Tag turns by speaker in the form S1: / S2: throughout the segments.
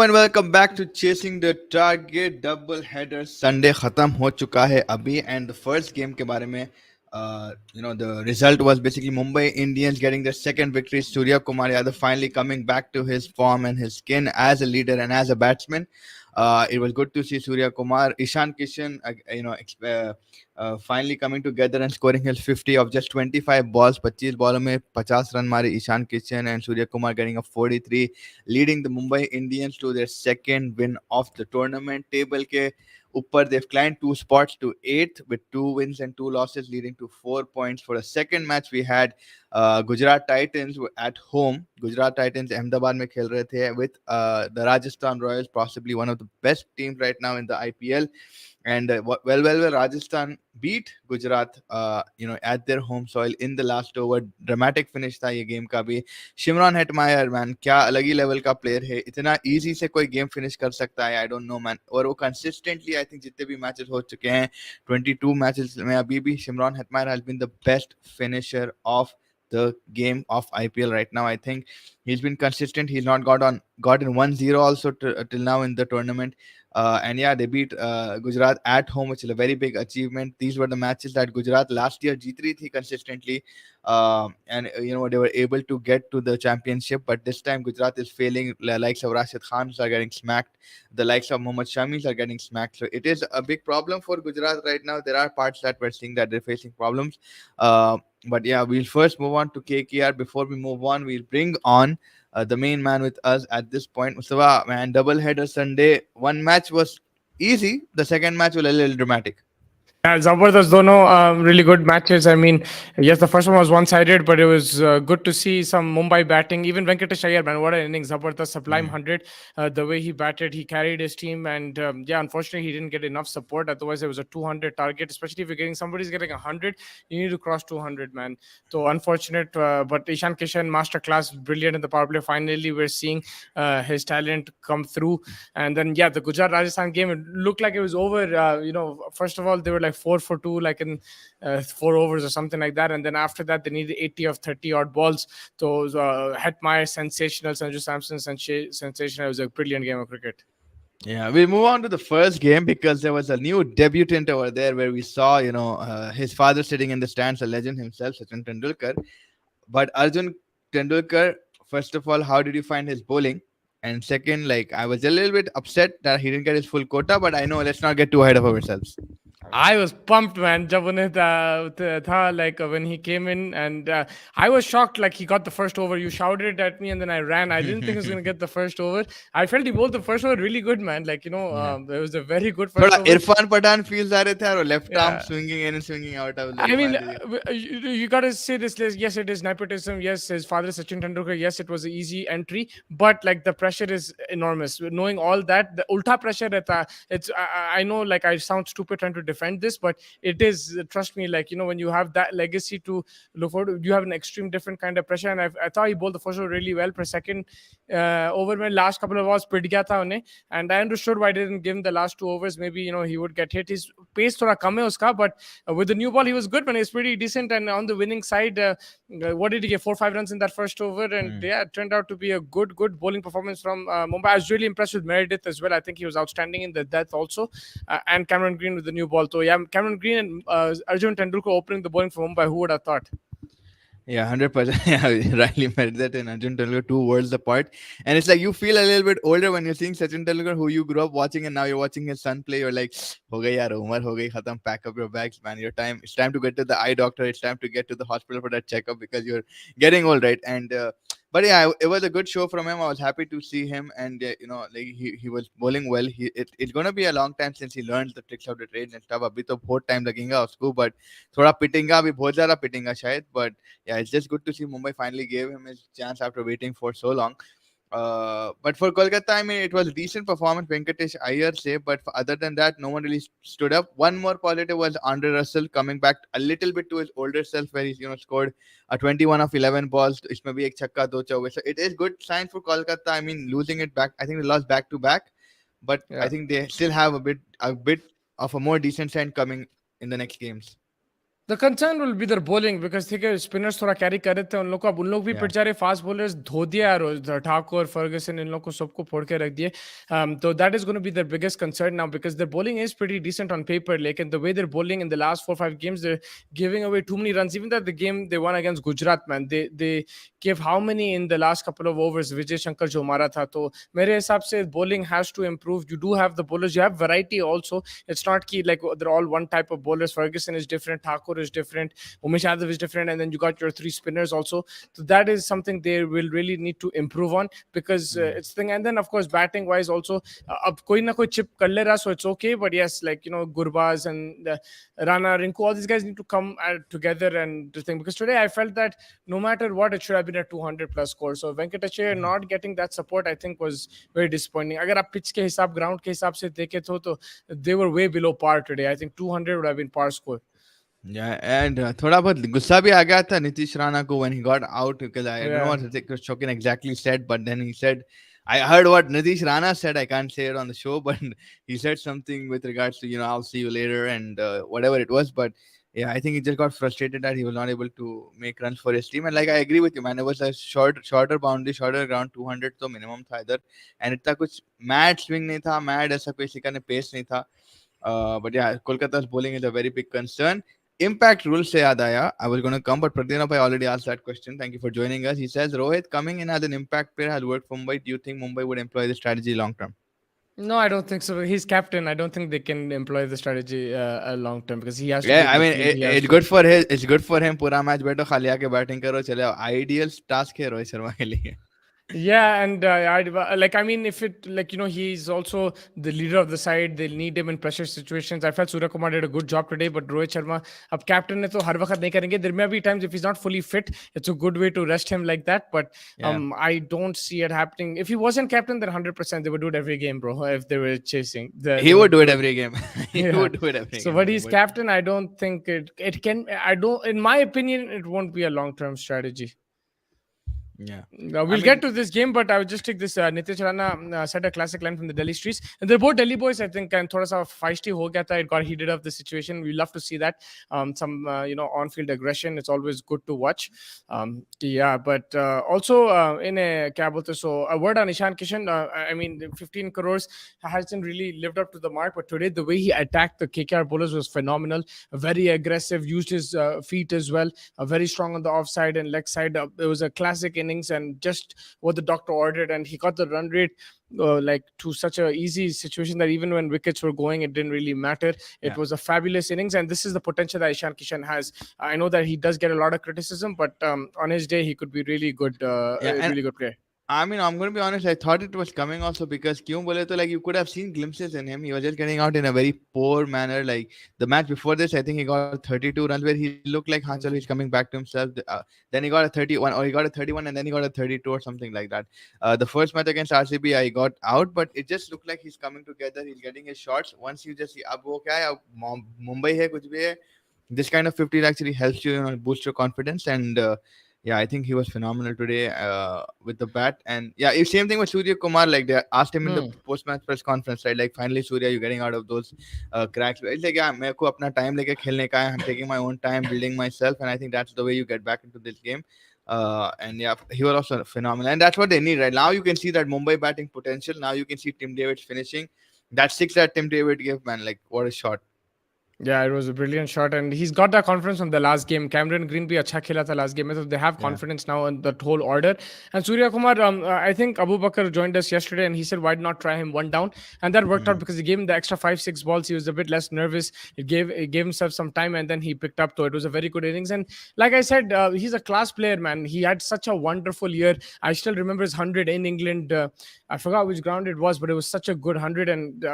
S1: Hello and welcome back to Chasing the Target. Double header Sunday खत्म हो चुका है अभी, and the first game के बारे में the result was basically Mumbai Indians getting their second victory. Surya Kumar Yadav finally coming back to his form and his skin as a leader and as a batsman. It was good to see Surya Kumar, Ishan Kishan, finally coming together and scoring his 50 of just 25 balls. 25 balls में 50 run मारे Ishan Kishan, and Surya Kumar getting a 43, leading the Mumbai Indians to their second win of the tournament. Table के ऊपर they've climbed 2 spots to 8th with 2 wins and 2 losses, leading to 4 points. For the second match, we had Gujarat Titans at home. Gujarat Titans Ahmedabad में खेल रहे थे with the Rajasthan Royals, possibly one of the best teams right now in the IPL. And Rajasthan beat Gujarat, at their home soil in the last over. Dramatic finish था ये game का भी. Shimron HIT-myer, man, क्या अलग ही level का player है. इतना easy से कोई game finish कर सकता है, I don't know, man. और वो consistently, I think जितने भी matches हो चुके हैं, 22 matches में अभी भी Shimron HIT-myer has been the best finisher of the game of IPL right now. I think he's been consistent. He's not gotten 1-0 also till now in the tournament. And yeah, they beat Gujarat at home, which is a very big achievement. These were the matches that Gujarat last year jeet rahi thi consistently, and they were able to get to the championship. But this time Gujarat is failing. The likes of Rashid Khans are getting smacked. The likes of Mohammad Shamis are getting smacked. So it is a big problem for Gujarat right now. There are parts that we're seeing that they're facing problems. But yeah, we'll first move on to KKR. Before we move on, we'll bring on the main man with us at this point. Mustafa, man, double header Sunday. One match was easy. The second match was a little dramatic.
S2: Yeah, Zabardast dono really good matches. I mean, yes, the first one was one-sided, but it was good to see some Mumbai batting. Even Venkatesh Iyer, man, what an inning! Zabardast, sublime 100. The way he batted, he carried his team, and yeah, unfortunately, he didn't get enough support. Otherwise, it was a 200 target. Especially if you're getting somebody's getting 100, you need to cross 200, man. So unfortunate, but Ishan Kishan, masterclass, brilliant in the power play. Finally, we're seeing his talent come through. And then yeah, the Gujarat Rajasthan game, it looked like it was over. First of all, they were like 4 for 2, like in 4 overs or something like that, and then after that they needed 80 of 30 odd balls. So HIT-myer sensational, Sanju Samson sensational. It was a brilliant game of cricket.
S1: Yeah, we'll move on to the first game because there was a new debutant over there where we saw, his father sitting in the stands, a legend himself, Sachin Tendulkar. But Arjun Tendulkar, first of all, how did you find his bowling? And second, like, I was a little bit upset that he didn't get his full quota, but I know, let's not get too ahead of ourselves.
S2: I was pumped, man. Jab unhe tha, like when he came in, and I was shocked. Like he got the first over. You shouted at me, and then I ran. I didn't think he was gonna get the first over. I felt he bowled the first over really good, man. Like it was a very good first over.
S1: Irfan Pathan feels आ रहे थे और left arm swinging in and swinging out.
S2: I mean, you got to say this. Yes, it is nepotism. Yes, his father Sachin Tendulkar. Yes, it was an easy entry, but like the pressure is enormous. Knowing all that, the ulta pressure rehta. It's I know, like I sound stupid trying to defend this, but it is, trust me, like when you have that legacy to look forward to, you have an extreme different kind of pressure. And I thought he bowled the first over really well. Per second over mein last couple of balls pit gaya tha unhe, and I understood why they didn't give him the last 2 overs. Maybe he would get hit. His pace thoda kam hai uska, but with the new ball he was good, man. He's pretty decent, and on the winning side, what did he get? 4-5 runs in that first over, and yeah, it turned out to be a good bowling performance from Mumbai. I was really impressed with Meredith as well. I think he was outstanding in the death also, and Cameron Green with the new ball. So yeah, Cameron Green and Arjun Tendulkar opening the bowling for Mumbai. Who would have thought?
S1: Yeah, 100%. Yeah, Riley Meredith and Arjun Tendulkar, 2 worlds apart. And it's like you feel a little bit older when you're seeing Sachin Tendulkar, who you grew up watching, and now you're watching his son play. You're like, ho gayi yaar, umar ho gayi, khatam, pack up your bags, man. It's time to get to the eye doctor. It's time to get to the hospital for that checkup because you're getting old, right? And but yeah, it was a good show from him. I was happy to see him, and like he was bowling well. It's gonna be a long time since he learned the tricks of the trade and stuff. Abhi to bahut time lagega usko, but thoda pitinga abhi bahut zyada pitinga shayad. But yeah, it's just good to see Mumbai finally gave him his chance after waiting for so long. But for Kolkata, I mean, it was a decent performance. Venkatesh Iyer say, but other than that, no one really stood up. One more positive was Andre Russell coming back a little bit to his older self, where he's scored a 21 of 11 balls. Isme bhi ek chakka, do chauke. So it is good sign for Kolkata. I mean, losing it back, I think they lost back to back, but I think they still have a bit of a more decent sign coming in the next games.
S2: The concern will be their bowling because ठीक है spinners थोड़ा carry कर रहे थे उन लोग को, अब उन लोग भी
S1: Yeah.
S2: पिट जा रहे, fast bowlers धो दिया और ठाकुर फर्गसन इन लोग को सबको फोड़ के रख दिए. So that is going to be their biggest concern now because their bowling is pretty decent on paper. Like in the way they're bowling in the last 4 5 games, they're giving away too many runs. Even that the game they won against Gujarat, man, they gave how many in the last couple of overs? Vijay Shankar जो मारा था, तो मेरे हिसाब से bowling has to improve. You do have the bowlers, you have variety also. It's not key like they're all one type of bowlers. Ferguson is different, Thakur is different, Umesh Yadav is different, and then you got your three spinners also. So that is something they will really need to improve on because it's thing. And then of course batting wise also, अब कोई ना कोई chip कर ले रहा, so it's okay. But yes, like Gurbaz and Rana, Rinku, all these guys need to come together and do thing. Because today I felt that no matter what, it should have been a 200 plus score. So Venkatacharya not getting that support, I think, was very disappointing. अगर आप pitch के हिसाब, ground के हिसाब से देखे तो they were way below par today. I think 200 would have been par score.
S1: Yeah, and थोड़ा बहुत गुस्सा भी आ गया था नीतीश राणा को when he got out because I don't know
S2: Yeah.
S1: what Hrithik Roshan exactly said, but then he said, I heard what Nitish Rana said. I can't say it on the show, but he said something with regards to I'll see you later and whatever it was. But yeah, I think he just got frustrated that he was not able to make runs for his team. And like I agree with you, man. It was a shorter boundary, shorter ground, 200 तो minimum था इधर, and इतना कुछ mad swing नहीं था, mad ऐसा कोई किसी का pace नहीं था. But yeah, Kolkata's bowling is a very big concern. Impact rule se yaad aaya. I was going to come, but Pradyumna Bhai already asked that question. Thank you for joining us. He says, Rohit coming in as an impact player has worked for Mumbai. Do you think Mumbai would employ this strategy long term?
S2: No, I don't think so. He's captain. I don't think they can employ the strategy long term because he has to
S1: Yeah,
S2: take
S1: I
S2: the
S1: mean,
S2: field. He has
S1: it's
S2: to.
S1: good for his. It's good for him. पूरा match बैठो खाली आके batting करो चले. Ideal task है रोहित शर्मा के लिए.
S2: Yeah, and I mean, if it like he's also the leader of the side. They'll need him in pressure situations. I felt Surya Kumar did a good job today, but Rohit Sharma, अब captain है तो हर वक्त नहीं करेंगे. There may be times if he's not fully fit, it's a good way to rest him like that. But
S1: Yeah,
S2: I don't see it happening. If he wasn't captain, then 100% they would do it every game, bro. If they were chasing,
S1: he
S2: they
S1: would
S2: would
S1: do it
S2: do it.
S1: every game. He
S2: Yeah.
S1: would do it every
S2: So,
S1: game. I
S2: but
S1: think,
S2: he's
S1: but
S2: captain. I don't think it can. I don't. In my opinion, it won't be a long term strategy.
S1: yeah, I
S2: We'll get
S1: mean,
S2: to this game, but I would just take this. Nitish Rana said a classic line from the Delhi streets, and they're both Delhi boys, I think. And thoda sa feisty ho gaya tha. It got heated up the situation. We love to see that. Some on-field aggression. It's always good to watch. Yeah, but also in a kya bolte, so a word on Ishan Kishan. I mean, 15 crores hasn't really lived up to the mark, but today the way he attacked the KKR bowlers was phenomenal. Very aggressive, used his feet as well. Very strong on the offside and leg side. It was a classic innings and just what the doctor ordered, and he got the run rate like to such a easy situation that even when wickets were going, it didn't really matter. It
S1: yeah.
S2: was a fabulous innings, and this is the potential that Ishan Kishan has. I know that he does get a lot of criticism, but on his day, he could be really good,
S1: Yeah,
S2: a
S1: and
S2: really good player.
S1: I mean, I'm going to be honest. I thought it was coming also because kyun bole to like you could have seen glimpses in him. He was just getting out in a very poor manner. Like the match before this, I think he got 32 runs where he looked like, "Ha, chalo, he's coming back to himself." Then he got a 31, or he got a 31, and then he got a 32 or something like that. The first match against RCB, I got out, but it just looked like he's coming together. He's getting his shots. Once you just see, ab wo kya hai, ab Mumbai hai, kuch bhi hai. This kind of 50 actually helps you, boost your confidence. And yeah, I think he was phenomenal today with the bat. And yeah, same thing with Surya Kumar. Like they asked him in the post-match press conference, right? Like finally, Surya, you're getting out of those cracks. It's like, yeah, मेरे को अपना time लेके खेलने का है. I'm taking my own time, building myself, and I think that's the way you get back into this game. And yeah, he was also phenomenal, and that's what they need right now. You can see that Mumbai batting potential. Now you can see Tim David's finishing. That six that Tim David gave, man, like what a shot.
S2: Yeah, it was a brilliant shot, and he's got that confidence from the last game. Cameron Green bhi acha khela tha last game, so they have
S1: Yeah.
S2: confidence now in the whole order. And Surya Kumar, I think Abu Bakar joined us yesterday, and he said, "Why not try him one down?" And that worked out because he gave him the extra 5 6 balls. He was a bit less nervous. It gave himself some time, and then he picked up. So it was a very good innings. And like I said, he's a class player, man. He had such a wonderful year. I still remember his 100 in England. I forgot which ground it was, but it was such a good 100. And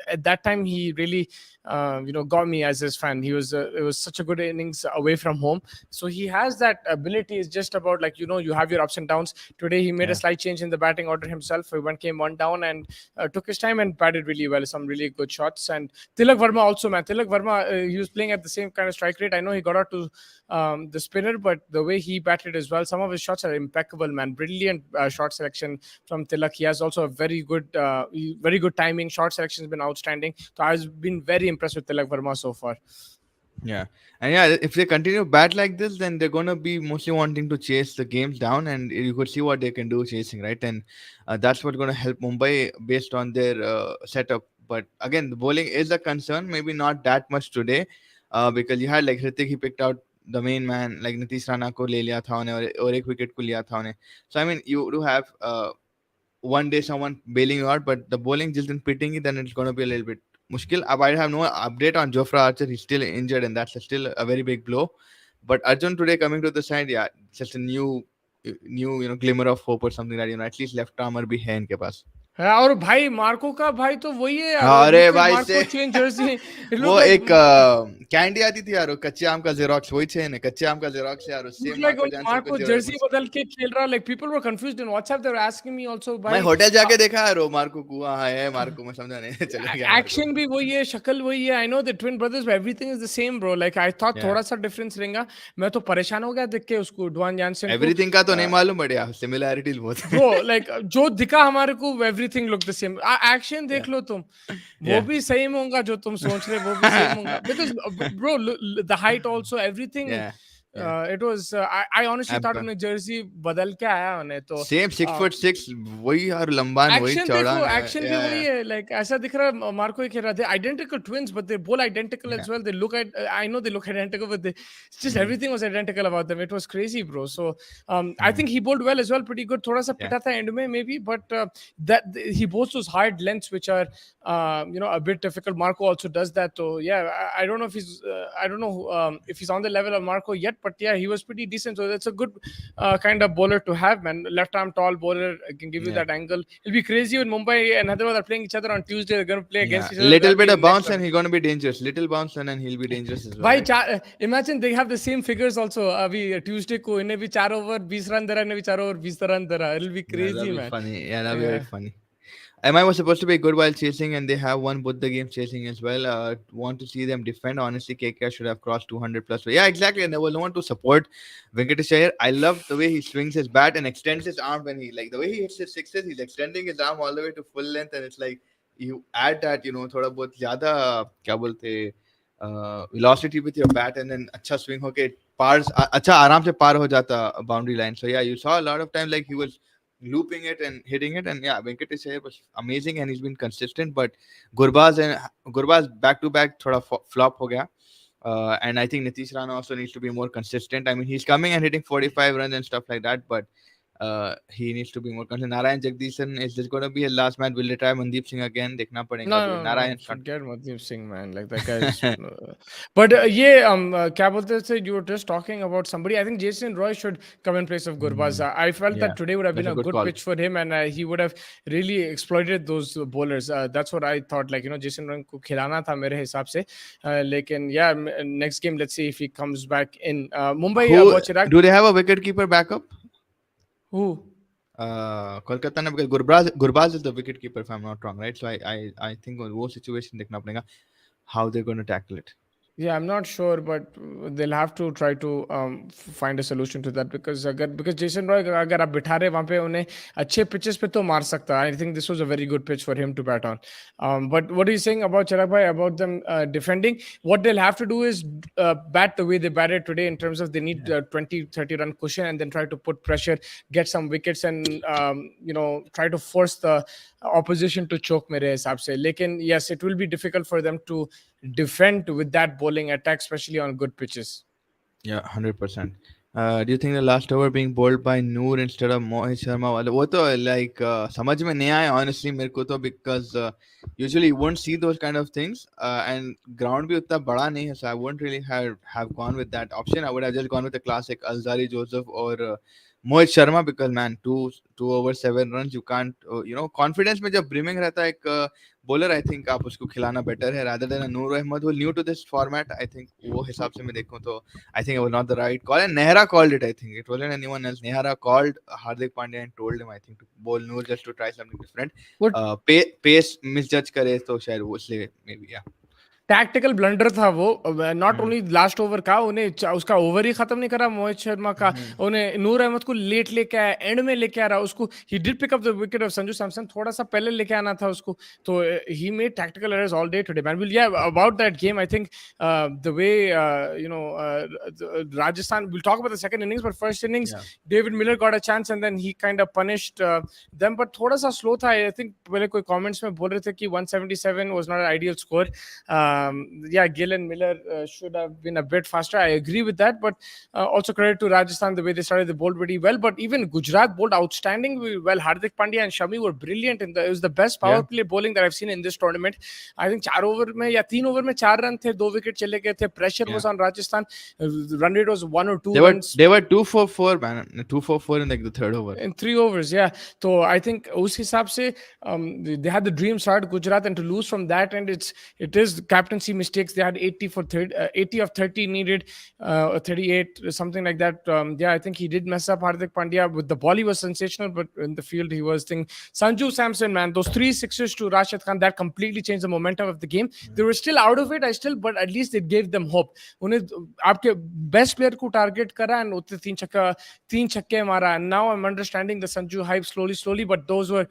S2: at that time, he really, got me as his fan. It was such a good innings away from home. So he has that ability. It's just about like you have your ups and downs. Today he made a
S1: Yeah.
S2: slight change in the batting order himself. He came one down and took his time and batted really well. Some really good shots. And Tilak Verma also, man. Tilak Verma, he was playing at the same kind of strike rate. I know he got out to the spinner, but the way he batted as well, some of his shots are impeccable, man. Brilliant shot selection from Tilak. He has also a very good timing. Shot selection has been outstanding. So I've been very impressed with Tilak Verma so far.
S1: Yeah, and yeah, if they continue bat like this, then they're gonna be mostly wanting to chase the games down, and you could see what they can do chasing, right? And that's what's gonna help Mumbai based on their setup. But again, the bowling is a concern. Maybe not that much today, because you had like Hrithik, he picked out the main man, like Nitish Rana को ले लिया था उन्हें और एक wicket को लिया था उन्हें. So I mean, you do have one day someone bailing you out, but the bowling just in pitting it, then it's going to be a little bit mushkil. I have no update on Jofra Archer. He's still injured, and that's still a very big blow. But Arjun today coming to the side, yeah, just a new glimmer of hope or something that at least left armor bhi hai inke paas.
S2: हाँ, और भाई Marco का भाई तो वही है यार,
S1: अरे
S2: लुक लाइक
S1: भाई से
S2: Marco change Jersey, it look
S1: वो
S2: लाइक
S1: एक कैंडी आती थी यार, वो कच्चे आम का जेरोक्स, वही छे ने कच्चे आम का जेरोक्स यार,
S2: look
S1: same
S2: like
S1: Marco
S2: only
S1: Johnson का
S2: Marco jersey
S1: जेरोक्स.
S2: बदल के खेल रहा, like people were confused in WhatsApp, they were asking me also
S1: मैं
S2: भाई
S1: होटल जाके देखा यार, वो मार्को को वहाँ है मार्को, मैं समझा नहीं चले गया मार्को.
S2: एक्शन भी वही है, शक्ल वही है, I know the twin brothers but everything is the same bro, like I thought
S1: Yeah.
S2: थोड़ा सा डिफरेंस रहेगा, मैं तो परेशान हो गया देख के उसको डुआन जानसन को
S1: एवरीथिंग का तो नहीं मालूम, बट या सिमिलैरिटीज बहुत है.
S2: ब्रो, लाइक जो दिखा हमारे को everything look the same, action
S1: Yeah.
S2: देख लो तुम, वो
S1: Yeah.
S2: भी सेम होगा जो तुम सोच रहे, वो भी सेम होगा, because bro the height also everything,
S1: Yeah. Yeah.
S2: it was I honestly thought
S1: अब
S2: उन्हें जर्सी बदल के आया उन्हें तो
S1: सेम 6 फुट 6, वही यार लंबान, वही
S2: एक्शन देखो,
S1: चौड़ान.
S2: एक्शन भी वही है, लाइक ऐसा दिख रहा है मार्को ही खेल रहा, they identical twins but they bowl identical
S1: Yeah.
S2: As well, they look at, I know they look identical but they just
S1: Mhm.
S2: Everything was identical about them, it was crazy bro, so I
S1: Mhm.
S2: Think he bowled well as well, pretty good, थोड़ा सा
S1: Yeah.
S2: पिटा था end में maybe, but that he bowls those hard lengths which are you know a bit difficult. Marco also does that, so yeah, I don't know if he's I don't know if he's on the level of Marco yet, but yeah, he was pretty decent, so that's a good kind of bowler to have, man. Left arm tall bowler can give you
S1: Yeah.
S2: that angle. It'll be crazy when Mumbai and Hyderabad are playing each other on Tuesday, they're going to play
S1: Yeah.
S2: against each other,
S1: Little
S2: that'll
S1: bit
S2: be
S1: of
S2: next
S1: bounce and
S2: level.
S1: he's gonna be dangerous. Little bounce and then he'll be dangerous as well,
S2: भाई
S1: right?
S2: imagine they have the same figures also, अभी Tuesday को इन्हें भी 4 over 20 run दे रहा, इन्हें भी 4 over 20 run दे रहा, it'll be
S1: Yeah, that'll
S2: crazy,
S1: be
S2: man.
S1: funny. Yeah, that'll be very
S2: Yeah.
S1: funny. MI was supposed to be good while chasing, and they have won both the games chasing as well. Want to see them defend. Honestly, KK should have crossed 200 plus. But yeah, exactly. And there was no one to support Venkatesh Iyer. I love the way he swings his bat and extends his arm when he, like, the way he hits his sixes. He's extending his arm all the way to full length, and it's like you add that, थोड़ा बहुत ज़्यादा क्या बोलते velocity with your bat, and then अच्छा swing होके पार अच्छा आराम से पार हो जाता boundary line. So yeah, you saw a lot of time like he was looping it and hitting it, and yeah, Venkatesh Iyer was amazing and he's been consistent. But Gurbaz back to back thoda flop ho gaya. And I think Nitish Rana also needs to be more consistent. I mean, he's coming and hitting 45 runs and stuff like that, but he needs to be more consistent. Narayan Jagdishan, is this going to be his last match? Will they try Mandeep Singh again? Dekhna padega
S2: No,
S1: because
S2: no, no,
S1: Narayan can't.
S2: forget Mandeep Singh, man. Like that guy's. But ये क्या बोलते थे? You were just talking about somebody. I think Jason Roy should come in place of Gurbaz.
S1: Mhm.
S2: I felt
S1: Yeah,
S2: that today would have
S1: that's
S2: been
S1: a
S2: a
S1: good
S2: good
S1: call.
S2: pitch for him, and he would have really exploited those bowlers. That's what I thought. Like Jason Roy को खिलाना था मेरे हिसाब से. लेकिन yeah, next game let's see if he comes back in. Mumbai
S1: Who
S2: Chirag.
S1: do they have a wicket keeper backup?
S2: Who?
S1: Kolkata because Gurbaz is the wicket keeper if I'm not wrong, right? So I think वो situation देखना पड़ेगा how they're going to tackle it.
S2: Yeah, I'm not sure, but they'll have to try to find a solution to that, because Jason Roy अगर आप बिठा रहे वहाँ पे उन्हें अच्छे pitches पे तो मार सकता है. I think this was a very good pitch for him to bat on. But what are you saying about Chirag bhai, about them defending? What they'll have to do is bat the way they batted today, in terms of they need 20-30 run cushion, and then try to put pressure, get some wickets, and try to force the opposition to choke मेरे हिसाब से. लेकिन yes, it will be difficult for them to defend with that bowling attack, especially on good pitches.
S1: Yeah, 100%. Do you think the last over being bowled by Noor instead of Mohit Sharma वाला वो तो like समझ में नहीं आया honestly मेरे को तो, because usually you won't see those kind of things, and ground भी उतना बड़ा नहीं है, so I wouldn't really have gone with that option. I would have just gone with the classic Alzari Joseph or Mohit Sharma, because man, two over 7 runs, you can't confidence में जब brimming रहता है एक bowler, I think आप उसको खिलाना better है rather than a Noor Ahmed who new to this format. I think वो हिसाब से मैं देखूं तो I think it was not the right call, and Nehra called it. I think it wasn't anyone else. Nehra called Hardik Pandya and told him, I think, to bowl Noor just to try something different.
S2: What
S1: Pace misjudge करे तो शायद वो इसलिए maybe, yeah.
S2: Tactical blunder था वो, not only last over का, उन्हें उसका ओवर ही खत्म नहीं करा मोहित शर्मा का, उन्हें नूर अहमद को लेट लेके आया, एंड में लेके आ रहा उसको, he did pick up the wicket of Sanju Samson, थोड़ा सा पहले लेके आना था उसको, तो he made tactical errors all day today man. Well yeah about that game I think the way you know Rajasthan, we'll talk about the second innings, but first innings
S1: Yeah.
S2: David Miller got a chance and then he kind of punished them, but थोड़ा सा slow था. I think पहले कोई comments में बोल रहे थे कि 177 was not an ideal score. Yeah, Gill and Miller should have been a bit faster. I agree with that, but also credit to Rajasthan the way they started. They bowled pretty well, but even Gujarat bowled outstanding well. Hardik Pandya and Shami were brilliant in it was the best power
S1: Yeah.
S2: play bowling that I've seen in this tournament. I think 4 over में या 3 over में 4 run थे, 2 wicket चले गए थे. Pressure
S1: Yeah.
S2: was on Rajasthan. Run rate was 1 or 2
S1: They were
S2: runs.
S1: they were 2 for 4, man. 2 for 4 in like the third over.
S2: In 3 overs, yeah. So I think उस हिसाब से they had the dream start Gujarat, and to lose from that, and it is captaincy mistakes. They had 80 for 30, 80 of 30 needed, 38 something like that. Yeah, I think he did mess up. Hardik Pandya with the ball he was sensational, but in the field he was thing. Sanju Samson, man, those 3 sixes to Rashid Khan that completely changed the momentum of the game. They were still out of it, but at least it gave them hope. उन्हें आपके best player को target करा and उतने तीन छक्के मारा, and now I'm understanding the Sanju hype slowly, but those were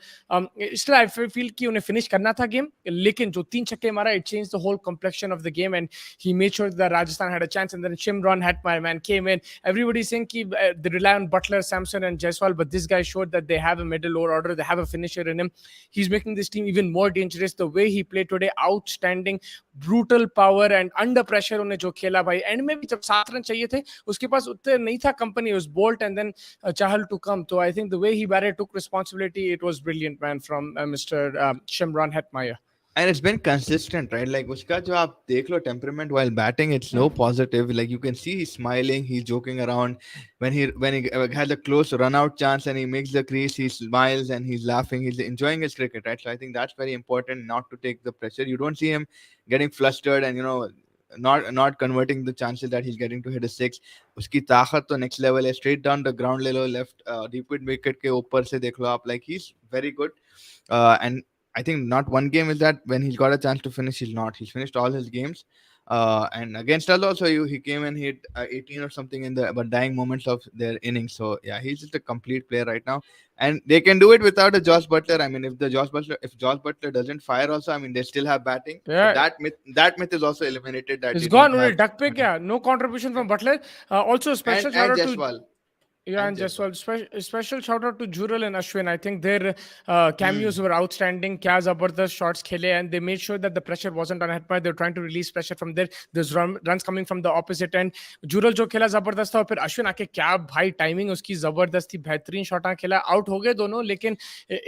S2: still I feel कि उन्हें finish करना था game, लेकिन जो तीन छक्के मारा, it changed the whole complexion of the game, and he made sure that Rajasthan had a chance. And then Shimron HIT-myer, man, came in. Everybody's saying कि they rely on Butler, Samson and Jaiswal, but this guy showed that they have a middle lower order, they have a finisher in him. He's making this team even more dangerous. The way he played today, outstanding, brutal power and under pressure उन्हें जो खेला भाई, and में भी जब 7 run चाहिए थे उसके पास उतने नहीं था, company was Bolt and then Chahal to come. So I think the way he batted, took responsibility, it was brilliant, man, from Mr. Shimron HIT-myer.
S1: And it's been consistent, right? Like uska jo aap dekh lo temperament while batting, it's no positive. Like you can see he's smiling, he's joking around. When he has a close run out chance and he makes the crease, he smiles and he's laughing. He's enjoying his cricket, right? So I think that's very important, not to take the pressure. You don't see him getting flustered and not converting the chances that he's getting to hit a six. Uski ताकत तो next level है, straight down the ground ले लो, left deep mid wicket के ऊपर से देख लो आप. Like he's very good, and I think not one game is that when he's got a chance to finish, he's not. He's finished all his games. And against us also, he came and hit 18 or something in the dying moments of their innings. So yeah, he's just a complete player right now, and they can do it without a Josh Butler. I mean, if Josh Butler doesn't fire, also, I mean, they still have batting. So
S2: Yeah.
S1: that myth is also eliminated. That
S2: It's
S1: they
S2: gone.
S1: don't have
S2: Duck पे क्या? No contribution from Butler. Also, special shout
S1: and
S2: out to
S1: Jaiswal.
S2: yeah, and
S1: And
S2: just
S1: Jaiswal.
S2: special shout out to Jural and Ashwin. I think their cameos were outstanding. Kya zabardast shots khele, and they made sure that the pressure wasn't on HIT-myer. They were trying to release pressure from there. There's runs coming from the opposite end. Jural जो खेला जबरदस्त था, और फिर अश्विन आके क्या भाई timing उसकी जबरदस्त थी, बेहतरीन शॉट खेला. आउट हो गए दोनों, लेकिन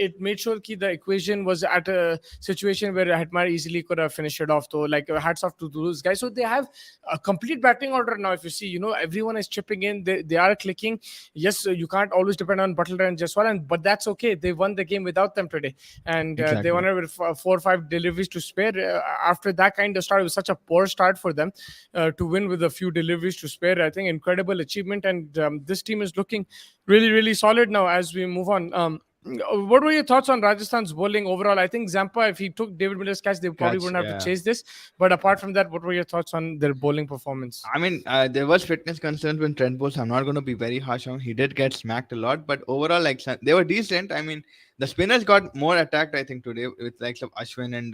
S2: it made sure कि the equation was at a situation where HIT-myer easily could have finished it off. So like hats off to those guys. So they have a complete batting order now. If you see, everyone is chipping in. They are clicking. Yes, you can't always depend on Butler and Jaiswal, but that's okay. They won the game without them today, and they
S1: Exactly.
S2: won it with 4 or 5 deliveries to spare. After that kind of start, it was such a poor start for them to win with a few deliveries to spare. I think incredible achievement, and this team is looking really, really solid now as we move on. What were your thoughts on Rajasthan's bowling overall? I think Zampa, if he took David Miller's catch, they probably
S1: Catch,
S2: wouldn't have
S1: yeah.
S2: to chase this. But apart from that, what were your thoughts on their bowling performance?
S1: I mean, there was fitness concerns when Trent Bowles. I'm not going to be very harsh on. He did get smacked a lot, but overall, like they were decent. I mean, the spinners got more attacked, I think, today with likes of Ashwin and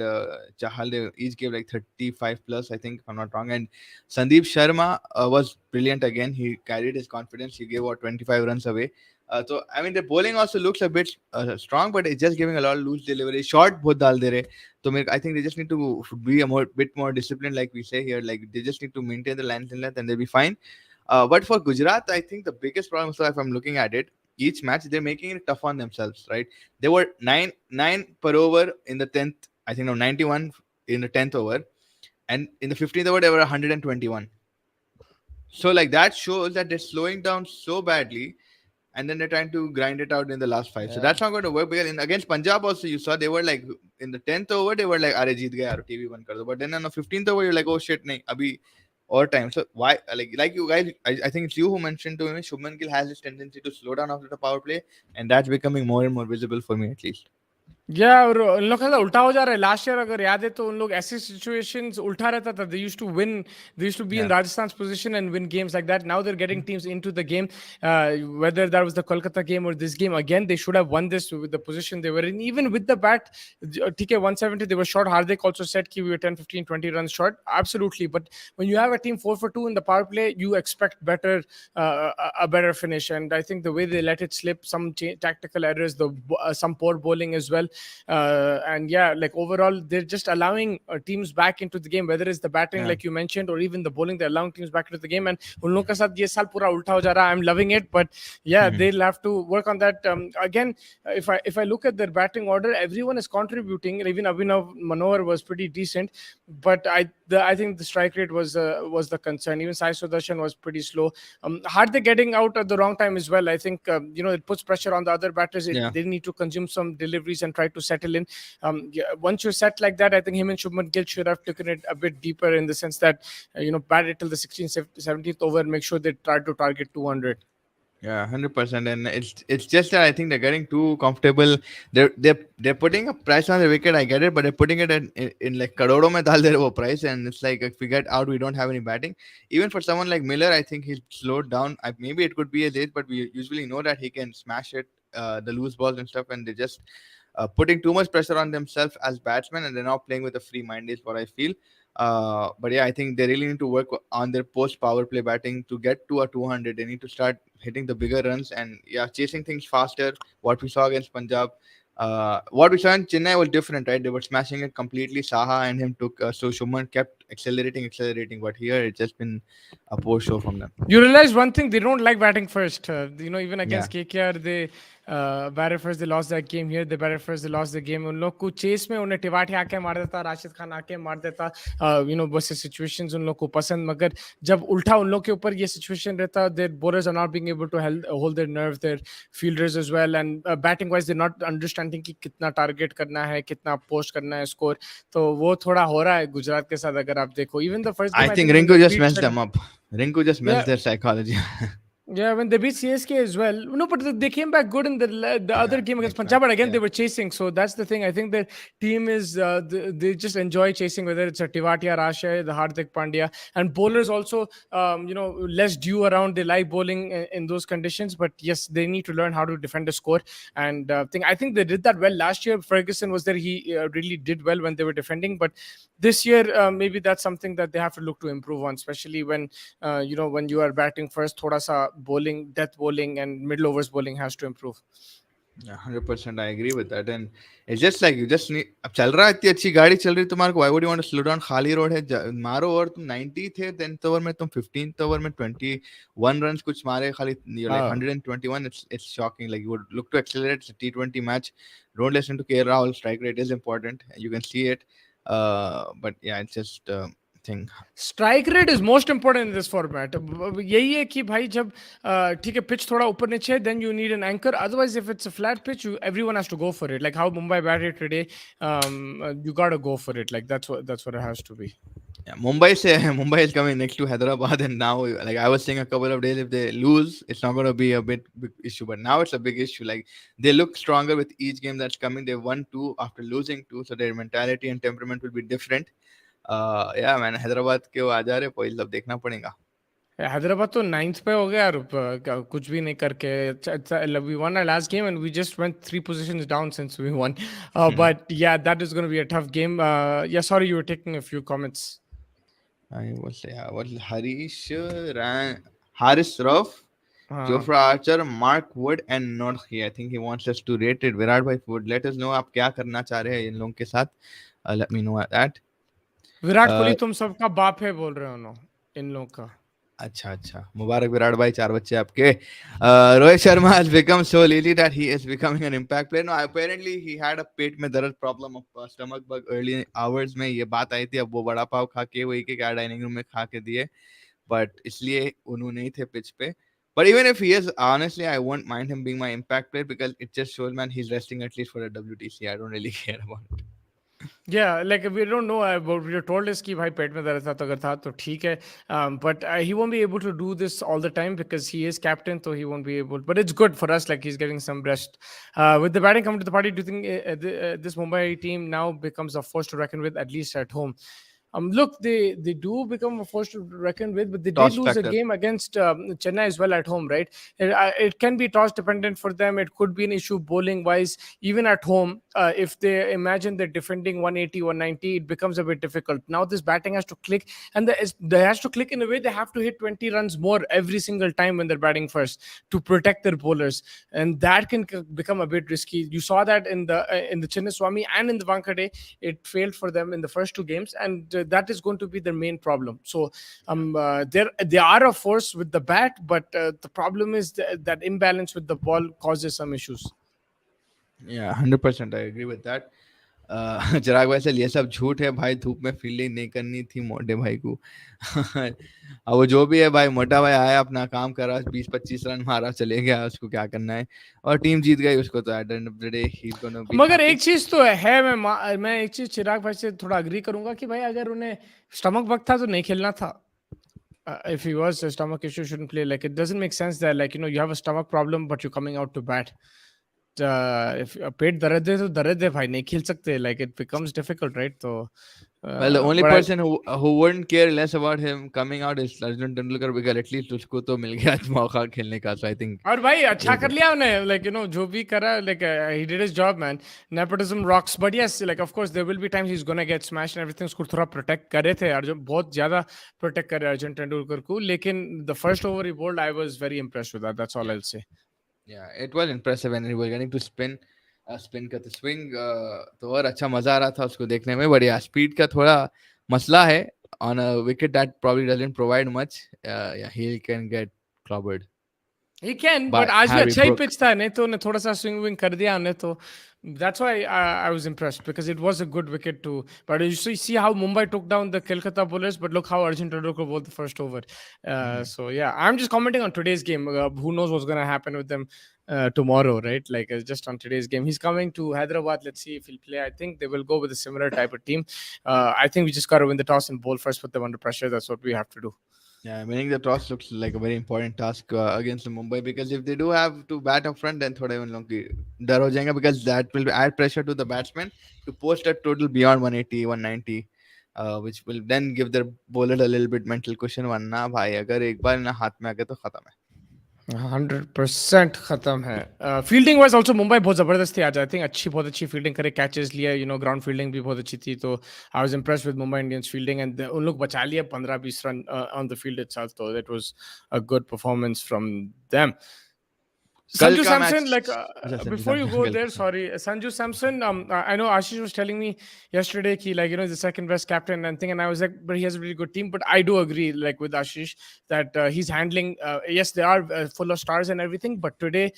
S1: Chahal. They each gave like 35 plus, I think, if I'm not wrong. And Sandeep Sharma was brilliant again. He carried his confidence. He gave out 25 runs away. So I mean, the bowling also looks a bit strong, but it's just giving a lot of loose delivery. Short both dal de rahe. So I think they just need to be a bit more disciplined, like we say here. Like they just need to maintain the length and length, and they'll be fine. But for Gujarat, I think the biggest problem. So if I'm looking at it, each match they're making it tough on themselves, right? They were nine per over in the 10th. I think no 91 in the 10th over, and in the 15th over they were 121. So like that shows that they're slowing down so badly, and then they're trying to grind it out in the last five. So that's not going to work. Because against Punjab also, you saw they were like in the 10th over, they were like, "Are jeet gaye, yaar, TV ban kar do." But then on the 15th over, you're like, "Oh shit, nahi, abhi or time." So why, like you guys, I think it's you who mentioned to me, Shubman Gill has this tendency to slow down after the power play, and that's becoming more and more visible for me at least.
S2: या और उन लोग का ना उल्टा हो जा रहा है लास्ट ईयर अगर याद है तो उन लोग ऐसे सिचुएशंस उल्टा रहता था they used to win they used to be in
S1: Yeah.
S2: Rajasthan's position and win games like that now they're getting teams into the game whether that was the Kolkata game or this game again they should have won this with the position they were in even with the bat TK 170 they were short Hardik also said ki we were 10 15 20 runs short absolutely but when you have a team 4 for 2 in the power play you expect better a better finish and I think the way they let it slip some tactical errors some poor bowling as well and yeah, like overall, they're just allowing teams back into the game, whether it's the batting,
S1: Yeah.
S2: like you mentioned, or even the bowling. They're allowing teams back into the game. And उन लोगों के साथ ये साल पूरा उल्टा हो जा रहा है. I'm loving it, but yeah, they'll have to work on that. Again, if I look at their batting order, everyone is contributing. Even Abhinav Manohar was pretty decent, but I think the strike rate was the concern. Even Sai Sudarshan was pretty slow. Hardik getting out at the wrong time as well. I think it puts pressure on the other batters.
S1: Yeah.
S2: They need to consume some deliveries and try to settle in. Yeah, once you're set like that, I think him and Shubman Gill should have taken it a bit deeper in the sense that bat it till the 16th, 17th over, and make sure they try to target 200.
S1: Yeah, 100%. And it's just that I think they're getting too comfortable. They're putting a price on the wicket. I get it, but they're putting it in like crore mein dal de rahe wo price, and it's like if we get out, we don't have any batting. Even for someone like Miller, I think he's slowed down. Maybe it could be a late, but we usually know that he can smash it, the loose balls and stuff, and they just putting too much pressure on themselves as batsmen, and they're not playing with a free mind. Is what I feel. But yeah, I think they really need to work on their post power play batting to get to a 200. They need to start hitting the bigger runs and yeah, chasing things faster. What we saw against Punjab, what we saw in Chennai was different, right? They were smashing it completely. Saha and him took so Shuman kept accelerating, but here it's just been a poor show from them.
S2: You realize one thing, they don't like batting first. Even
S1: Yeah.
S2: against KKR, they batted first, they lost that game. Here, they batted first, they lost the game. उन लोग को chess में उन्हें टिवाटी आके मार देता, राशिद खान आके मार देता. बस situations उन लोग को पसंद, मगर जब उल्टा उन लोग के ऊपर ये situation रहता, their bowlers are not being able to hold their nerve, their fielders as well, and batting wise, they're not understanding कि कितना target करना है, कितना post करना है score. तो वो थोड़ा हो रहा है गुजरात के साथ अगर आप देखो. Even the first
S1: I
S2: game, I
S1: think
S2: think when
S1: Rinku
S2: they
S1: just
S2: beat
S1: messed them up. Rinku just messed
S2: yeah,
S1: their psychology.
S2: yeah, when they beat CSK as well. No, but they came back good in the other
S1: Yeah,
S2: game against
S1: next
S2: Punjab.
S1: match.
S2: But again,
S1: Yeah.
S2: they were chasing. So that's the thing. I think their team is they just enjoy chasing, whether it's a Tivatia, Rasha, the Hardik Pandya, and bowlers also. Less due around. They like bowling in those conditions. But yes, they need to learn how to defend the score. And I think they did that well last year. Ferguson was there. He really did well when they were defending. But this year, maybe that's something that they have to look to improve on, especially when you are batting first, thoda sa bowling, death bowling, and middle overs bowling has to improve.
S1: Yeah, 100%. I agree with that. And it's just like you just need. अब चल रहा है इतनी अच्छी गाड़ी चल रही है तुम्हारे को. Why would you want to slow down? खाली रोड है. मारो और तुम 90 थे 10th ओवर में, तुम 15th ओवर में 21 runs कुछ मारे खाली. You're like 121. It's shocking. Like you would look to accelerate. It's a T20 match. Don't listen to K. Rahul. Strike rate is important. You can see it. But yeah, it's just thing.
S2: Strike rate is most important in this format. यही है कि भाई जब ठीक है pitch थोड़ा ऊपर नीचे है then you need an anchor. Otherwise if it's a flat pitch everyone has to go for it. Like how Mumbai batted today, you got to go for it. Like that's what it has to be.
S1: Yeah, Mumbai is coming next to Hyderabad, and now like I was saying a couple of days, if they lose, it's not going to be a big issue. But now it's a big issue. Like they look stronger with each game that's coming. They won two after losing two, so their mentality and temperament will be different. Yeah, man, Hyderabad के वो आ जा रहे पहिल अब देखना पड़ेगा.
S2: हैदराबाद तो 9th पे हो गया और कुछ भी नहीं करके. We won our last game and we just went 3 positions down since we won. But yeah, that is going to be a tough game. Yeah, sorry, you were taking a few comments.
S1: I was what Harish Haris Rauf,
S2: हाँ.
S1: Jofra Archer, Mark Wood, and Northi. I think he wants us to rate it. Virat Bhai Wood, let us know आप क्या करना चाह रहे हैं इन लोगों के साथ. Let me know that.
S2: Virat Kohli तुम सबका बाप है बोल रहे हो ना इन लोगों का.
S1: अच्छा मुबारक विराट भाई, 4 बच्चे आपके. Rohit Sharma has become so lazy that he is becoming an impact player. No, apparently he had a पेट में दर्द problem of stomach bug early hours में ये बात आई थी. अब वो बड़ा पाव खा के वही के क्या डाइनिंग रूम में खा के दिए, but इसलिए उन्होंने नहीं थे पिच पे. But even if he is, honestly, I won't mind him being my impact player because it just shows, man, he's resting at least for a WTC. I don't really care about it.
S2: Yeah, like we don't know about. We are told is कि भाई पेट में दर्द था तो अगर था तो ठीक है. But he won't be able to do this all the time because he is captain, so he won't be able. But it's good for us, like he's getting some rest. With the batting coming to the party, do you think this Mumbai team now becomes a force to reckon with, at least at home? Look, they do become a force to reckon with, but they did
S1: Toss
S2: lose a
S1: factor.
S2: game against Chennai as well at home, right? It can be toss dependent for them. It could be an issue bowling wise, even at home. If they imagine they're defending 180, 190, it becomes a bit difficult. Now this batting has to click, and they has to click in a way they have to hit 20 runs more every single time when they're batting first to protect their bowlers, and that can become a bit risky. You saw that in the Chinnaswamy and in the Vankade. It failed for them in the first two games, and that is going to be their main problem. So they are a force with the bat, but the problem is that imbalance with the ball causes some issues.
S1: Yeah, 100% I agree with that. चिराग भाई से ये सब झूठ है भाई, धूप में fielding नहीं करनी थी मोटे भाई को। अब वो जो भी है भाई, मोटा भाई आया अपना काम करा, 20-25 रन मारा, चले गया, उसको क्या करना है, और टीम जीत गई, उसको तो at the end of the day he is gonna be
S2: मगर
S1: हैप्पी।
S2: एक चीज तो है, मैं एक चीज चिराग भाई से थोड़ा अग्री करूंगा कि भाई अगर उन्हें स्टमक बग था तो नहीं खेलना था. If he was a stomach issue, shouldn't play. Like it doesn't make sense that, like, you have a stomach problem but you're coming out to bat. If पेट दर्द है तो दर्द है भाई, नहीं खेल सकते. Like it becomes difficult, right? So
S1: Well, the only
S2: but I,
S1: person who wouldn't care less about him coming out is Arjun Tendulkar, because at least उसको तो मिल गया मौका खेलने का, so I think
S2: और भाई अच्छा
S1: it
S2: कर लिया उन्हें, like जो भी करा, like he did his job, man. Nepotism rocks, but yes, like of course there will be times he's gonna get smashed and everything. उसको थोड़ा प्रोटेक्ट करे थे अर्जुन, बहुत ज्यादा प्रोटेक्ट करे अर्जुन तेंदुलकर को, लेकिन the first over he bowled, I was very impressed with that. That's all I'll say.
S1: yeah, it was impressive and he was getting to spin का तो swing, तो और अच्छा मजा आ रहा था उसको देखने में, बढ़िया स्पीड का थोड़ा मसला है on a wicket that probably doesn't provide much. Yeah, he can get clobbered
S2: He can, but
S1: by
S2: आज भी
S1: Harry
S2: अच्छा ही
S1: Brook.
S2: pitch था, नहीं तो उन्हें थोड़ा सा swing wing कर दिया उन्हें तो. That's why I was impressed because it was a good wicket too. But you see how Mumbai took down the Kolkata bowlers, but look how Arjun Tendulkar bowled the first over. So yeah, I'm just commenting on today's game. Who knows what's gonna happen with them tomorrow, right? Like just on today's game, he's coming to Hyderabad. Let's see if he'll play. I think they will go with a similar type of team. I think we just got to win the toss and bowl first, put them under pressure. That's what we have to do.
S1: Yeah, winning the toss looks like a very important task against the Mumbai, because if they do have to bat up front, then थोड़ा उन लोग की डर हो जाएगा, because that will add pressure to the batsman to post a total beyond 180, 190, which will then give their bowler a little bit mental cushion. वरना भाई अगर एक बार ना हाथ में आ गया तो खत्म है.
S2: 100% खत्म है. फील्डिंग वाइज ऑल्सो मुंबई बहुत जबरदस्त थी आज. आई थिंक बहुत अच्छी फील्डिंग करे, कैचेस लिया, ग्राउंड फील्डिंग भी बहुत अच्छी थी. तो I was impressed with Mumbai Indians fielding, and उन लोग बचा लिए 15-20 run on the field itself. तो that was a good performance from them.
S1: कल
S2: Sanju
S1: का मैच.
S2: Samson, like
S1: अच्छा, Sanju
S2: before you go
S1: Samson
S2: there, sorry, Sanju Samson. I know Ashish was telling me yesterday, ki, like he's the second best captain and thing, and I was like, but he has a really good team. But I do agree, like with Ashish, that he's handling. Yes, they are full of stars and everything, but today.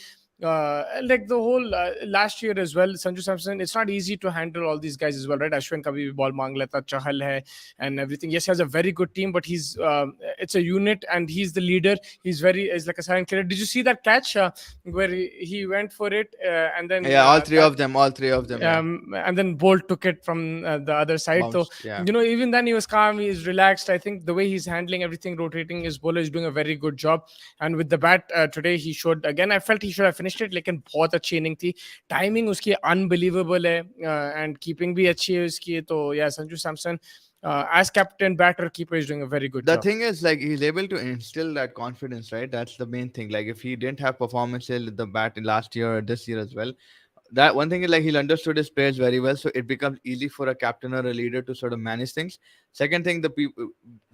S2: Like the whole last year as well, Sanju Samson, it's not easy to handle all these guys as well, right? Ashwin kabhi bhi ball mang leta, Chahal hai, and everything. Yes, he has a very good team, but it's a unit, and he's the leader. He's like a silent killer. Did you see that catch where he went for it, and then
S1: Yeah, all three of them, yeah,
S2: and then Bolt took it from the other side. So
S1: bounced, yeah.
S2: even then he was calm, he's relaxed. I think the way he's handling everything, rotating his bowler, is doing a very good job. And with the bat today, he showed again. I felt he should have finished it, लेकिन बहुत अच्छी inning थी. Timing उसकी unbelievable है, and keeping भी अच्छी है उसकी. तो या Sanju Samson as captain, batter, keeper, is doing a very good
S1: The
S2: job.
S1: thing is, like, he's able to instill that confidence, right? That's the main thing. Like, if he didn't have performances with the bat last year or this year as well, that one thing is, like, he'll understood his players very well, so it becomes easy for a captain or a leader to sort of manage things. Second thing, the